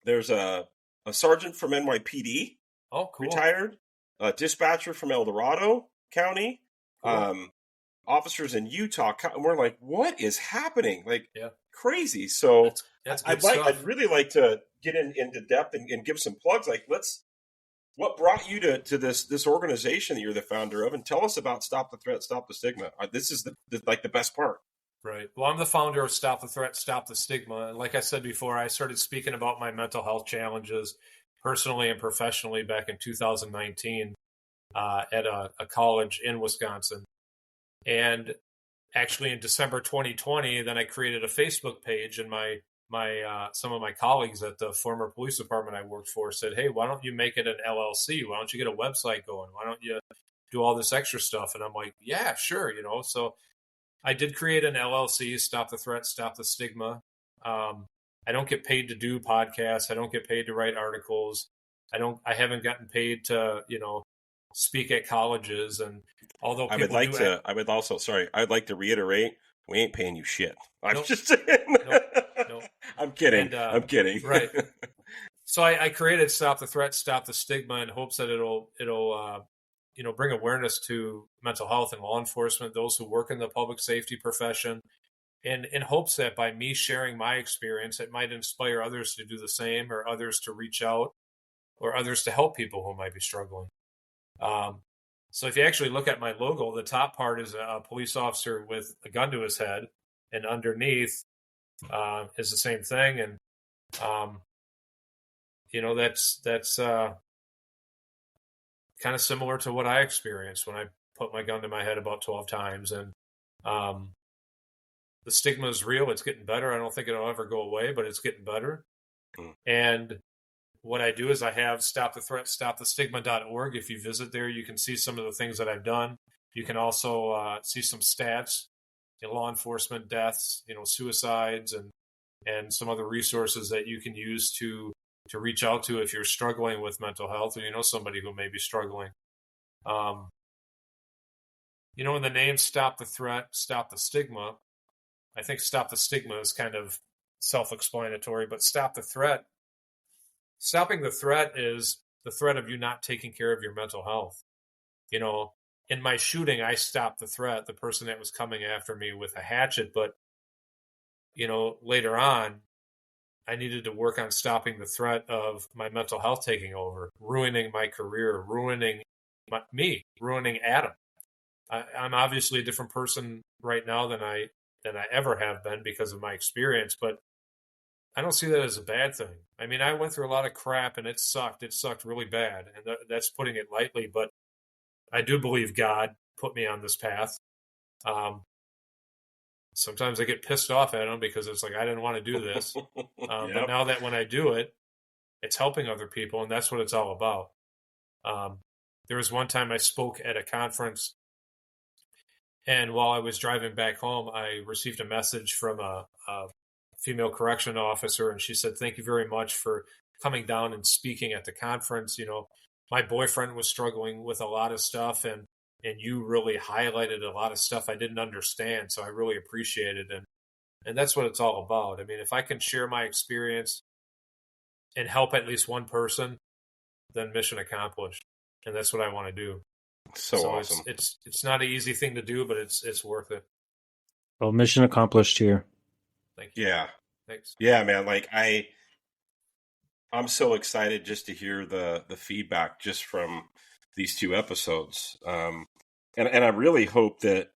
Speaker 1: there's a sergeant from NYPD.
Speaker 2: Oh, cool.
Speaker 1: Retired. A dispatcher from El Dorado County. Cool. Officers in Utah. And we're like, what is happening? Like, crazy. So
Speaker 2: that's good stuff.
Speaker 1: I'd really like to get into depth and give some plugs. Like, what brought you to this organization that you're the founder of, and tell us about Stop the Threat, Stop the Stigma. This is the best part.
Speaker 2: Right. Well, I'm the founder of Stop the Threat, Stop the Stigma. And like I said before, I started speaking about my mental health challenges personally and professionally back in 2019 at a college in Wisconsin. And actually in December 2020, then I created a Facebook page, and my my some of my colleagues at the former police department I worked for said, "Hey, why don't you make it an LLC? Why don't you get a website going? Why don't you do all this extra stuff?" And I'm like, "Yeah, sure." So I did create an LLC, Stop the Threat, Stop the Stigma. I don't get paid to do podcasts. I don't get paid to write articles. I haven't gotten paid to, speak at colleges. And although
Speaker 1: I'd like to reiterate, we ain't paying you shit. I'm just saying.
Speaker 2: Nope.
Speaker 1: I'm kidding.
Speaker 2: And,
Speaker 1: I'm kidding.
Speaker 2: Right. So I created Stop the Threat, Stop the Stigma in hopes that it'll bring awareness to mental health and law enforcement, those who work in the public safety profession, and in hopes that by me sharing my experience, it might inspire others to do the same, or others to reach out, or others to help people who might be struggling. So if you actually look at my logo, the top part is a police officer with a gun to his head, and underneath is the same thing. And that's kind of similar to what I experienced when I put my gun to my head about 12 times. And the stigma is real. It's getting better. I don't think it'll ever go away, but it's getting better. And what I do is I have stopthethreat.stopthestigma.org. If you visit there, you can see some of the things that I've done. You can also see some stats, law enforcement deaths, suicides, and some other resources that you can use to reach out to if you're struggling with mental health, or somebody who may be struggling. In the name Stop the Threat, Stop the Stigma, I think Stop the Stigma is kind of self-explanatory, but Stop the Threat, stopping the threat is the threat of you not taking care of your mental health. In my shooting, I stopped the threat, the person that was coming after me with a hatchet, but, later on, I needed to work on stopping the threat of my mental health taking over, ruining my career, ruining ruining Adam. I'm obviously a different person right now than I ever have been because of my experience, but I don't see that as a bad thing. I mean, I went through a lot of crap and it sucked. It sucked really bad, and that's putting it lightly, but I do believe God put me on this path. Sometimes I get pissed off at him because it's like, I didn't want to do this. But now that when I do it, it's helping other people, and that's what it's all about. There was one time I spoke at a conference, and while I was driving back home, I received a message from a female correction officer, and she said, "Thank you very much for coming down and speaking at the conference. My boyfriend was struggling with a lot of stuff, and you really highlighted a lot of stuff I didn't understand, so I really appreciate it." And that's what it's all about. I mean, if I can share my experience and help at least one person, then mission accomplished. And that's what I want to do.
Speaker 1: So awesome.
Speaker 2: It's not an easy thing to do, but it's worth it.
Speaker 3: Well, mission accomplished here.
Speaker 2: Thank you.
Speaker 1: Yeah.
Speaker 2: Thanks.
Speaker 1: Yeah, man. Like I'm so excited just to hear the feedback just from these 2 episodes. And I really hope that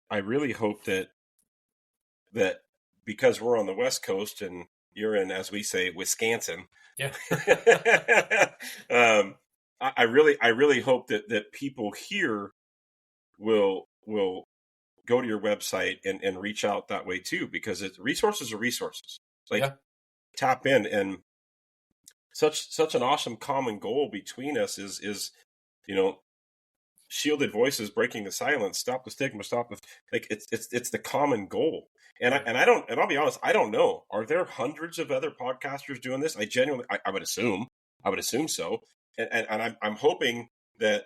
Speaker 1: because we're on the West Coast and you're in, as we say, Wisconsin.
Speaker 2: Yeah.
Speaker 1: I really hope that people here will go to your website and reach out that way too, because resources are resources. Like tap in, and such an awesome common goal between us is shielded voices breaking the silence, stop the stigma, it's the common goal. And I'll be honest, I don't know. Are there hundreds of other podcasters doing this? I would assume so. And I'm hoping that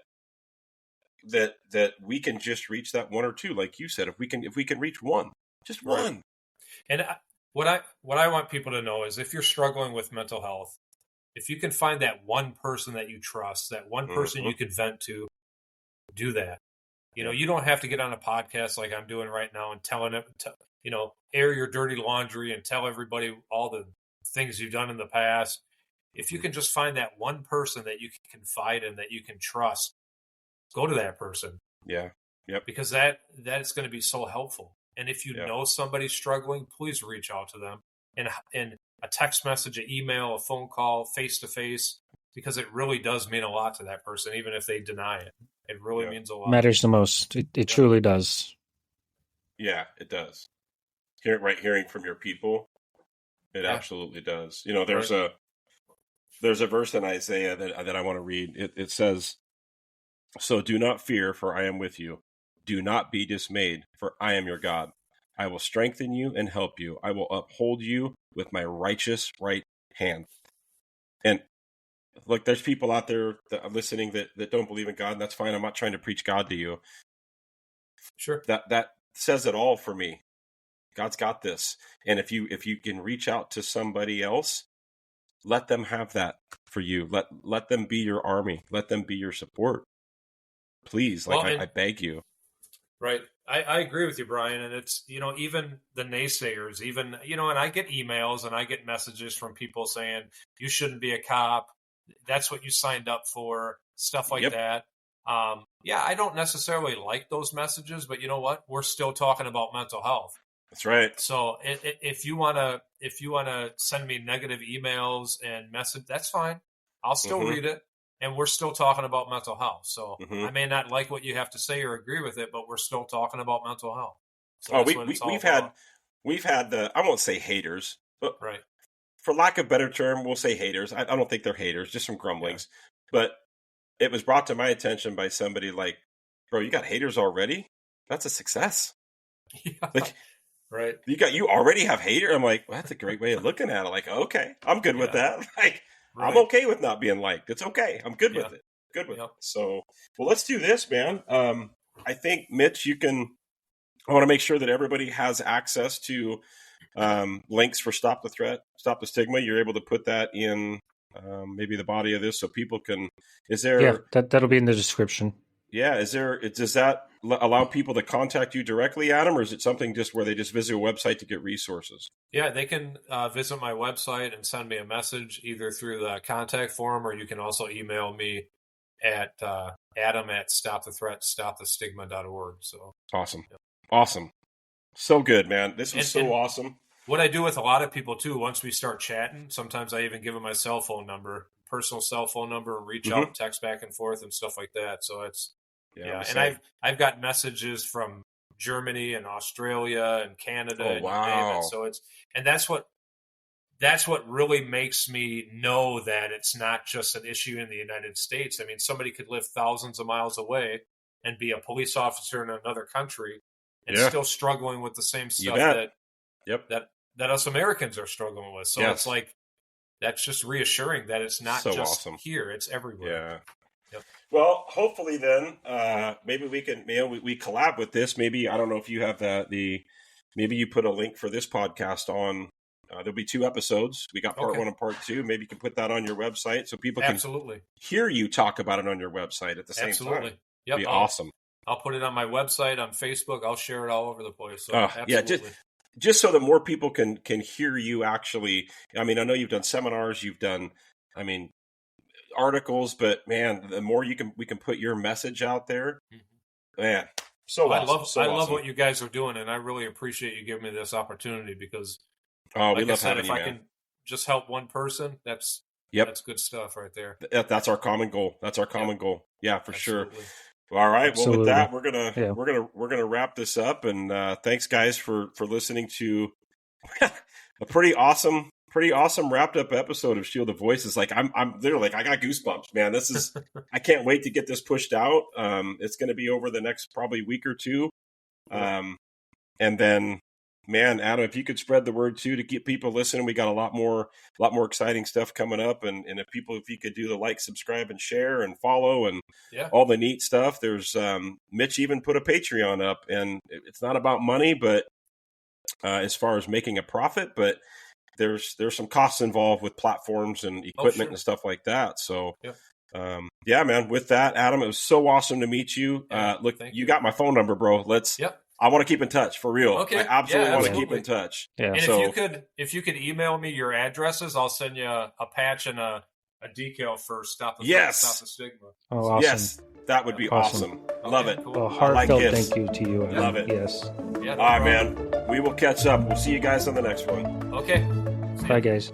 Speaker 1: we can just reach that 1 or 2, like you said. If we can reach one, just one.
Speaker 2: And what I want people to know is, if you're struggling with mental health, if you can find that one person that you trust, that one person you can vent to, do that. You don't have to get on a podcast like I'm doing right now and telling it, air your dirty laundry and tell everybody all the things you've done in the past. If you can just find that one person that you can confide in, that you can trust, go to that person.
Speaker 1: Yeah. Yep.
Speaker 2: Because that's going to be so helpful. And if you know somebody's struggling, please reach out to them in a text message, an email, a phone call, face-to-face, because it really does mean a lot to that person, even if they deny it. It really means a lot.
Speaker 3: Matters the most. It truly does.
Speaker 1: Yeah, it does. Hearing from your people It absolutely does. You know, there's a verse in Isaiah that I want to read. It says, "So do not fear, for I am with you. Do not be dismayed, for I am your God. I will strengthen you and help you. I will uphold you with my righteous right hand." And look, there's people out there that are listening that don't believe in God, and that's fine. I'm not trying to preach God to you.
Speaker 2: Sure.
Speaker 1: That says it all for me. God's got this. And if you can reach out to somebody else, let them have that for you. Let them be your army. Let them be your support. Please, I beg you.
Speaker 2: Right. I agree with you, Brian. And it's, even the naysayers, and I get emails and I get messages from people saying, you shouldn't be a cop. That's what you signed up for, stuff like that. I don't necessarily like those messages, but you know what? We're still talking about mental health.
Speaker 1: That's right.
Speaker 2: So if you want to send me negative emails and message, that's fine. I'll still read it. And we're still talking about mental health. So I may not like what you have to say or agree with it, but we're still talking about mental health. So
Speaker 1: we've had the, I won't say haters, but
Speaker 2: right.
Speaker 1: For lack of a better term, we'll say haters. I don't think they're haters, just some grumblings. Yeah. But it was brought to my attention by somebody like, bro, you got haters already? That's a success.
Speaker 2: Yeah.
Speaker 1: Like,
Speaker 2: right.
Speaker 1: You already have haters? I'm like, well, that's a great way of looking at it. Like, okay, I'm good with that. Like, right. I'm okay with not being liked. It's okay. I'm good with it. Good with it. So, well, let's do this, man. I think, Mitch, I want to make sure that everybody has access to links for Stop the Threat, Stop the Stigma. You're able to put that in maybe the body of this so people can,
Speaker 3: that'll be in the description.
Speaker 1: Yeah. Does that allow people to contact you directly, Adam, or is it something just where they just visit a website to get resources?
Speaker 2: Yeah, they can visit my website and send me a message either through the contact form, or you can also email me at adam@stopthethreat.stopthestigma.org. So
Speaker 1: awesome. Yeah. Awesome. So good, man. This was so awesome.
Speaker 2: What I do with a lot of people too, once we start chatting, sometimes I even give them my cell phone number, personal cell phone number, and reach out and text back and forth and stuff like that. So it's, and I've got messages from Germany and Australia and Canada.
Speaker 1: Oh, wow.
Speaker 2: And so that's what really makes me know that it's not just an issue in the United States. I mean, somebody could live thousands of miles away and be a police officer in another country and still struggling with the same stuff that us Americans are struggling with. So it's like, that's just reassuring that it's not just awesome. Here, it's everywhere.
Speaker 1: Yeah. Yep. Well, hopefully then, maybe we can, we collab with this. Maybe, I don't know if you have maybe you put a link for this podcast on, there'll be 2 episodes. We got part 1 and part 2. Maybe you can put that on your website so people can hear you talk about it on your website at the same time. Yep. It'd be awesome.
Speaker 2: I'll put it on my website, on Facebook. I'll share it all over the place. So absolutely.
Speaker 1: Just so that more people can hear you actually. I mean, I know you've done seminars, you've done, articles, but man, the more we can put your message out there, man. So awesome.
Speaker 2: I love what you guys are doing, and I really appreciate you giving me this opportunity because,
Speaker 1: we love having you, man.
Speaker 2: If I can just help one person, that's good stuff right there.
Speaker 1: That's our common goal. Goal. Yeah, for absolutely. Sure. All right. Absolutely. Well, with that, we're gonna wrap this up, and thanks, guys, for listening to a pretty awesome wrapped up episode of Shield of Voices. Like I'm literally I got goosebumps, man. This is I can't wait to get this pushed out. It's going to be over the next probably week or 2, and then, man, Adam, if you could spread the word too to get people listening, we got a lot more exciting stuff coming up. And if you could do the like, subscribe, and share and follow and all the neat stuff. There's Mitch even put a Patreon up, and it's not about money, but as far as making a profit, but there's some costs involved with platforms and equipment and stuff like that. So man, with that, Adam, it was so awesome to meet you. Look, you got my phone number, bro. I want to keep in touch for real.
Speaker 2: Okay.
Speaker 1: I absolutely want to keep in touch.
Speaker 3: Yeah.
Speaker 2: And if you could email me your addresses, I'll send you a patch and a decal for Stop the Stigma.
Speaker 3: Oh, awesome.
Speaker 1: Yes, that would be awesome. Love it.
Speaker 3: Cool. A heartfelt thank you to you.
Speaker 1: Love it.
Speaker 3: Yes.
Speaker 1: Yeah, all right, man. We will catch up. We'll see you guys on the next one.
Speaker 2: Okay.
Speaker 3: Bye, guys.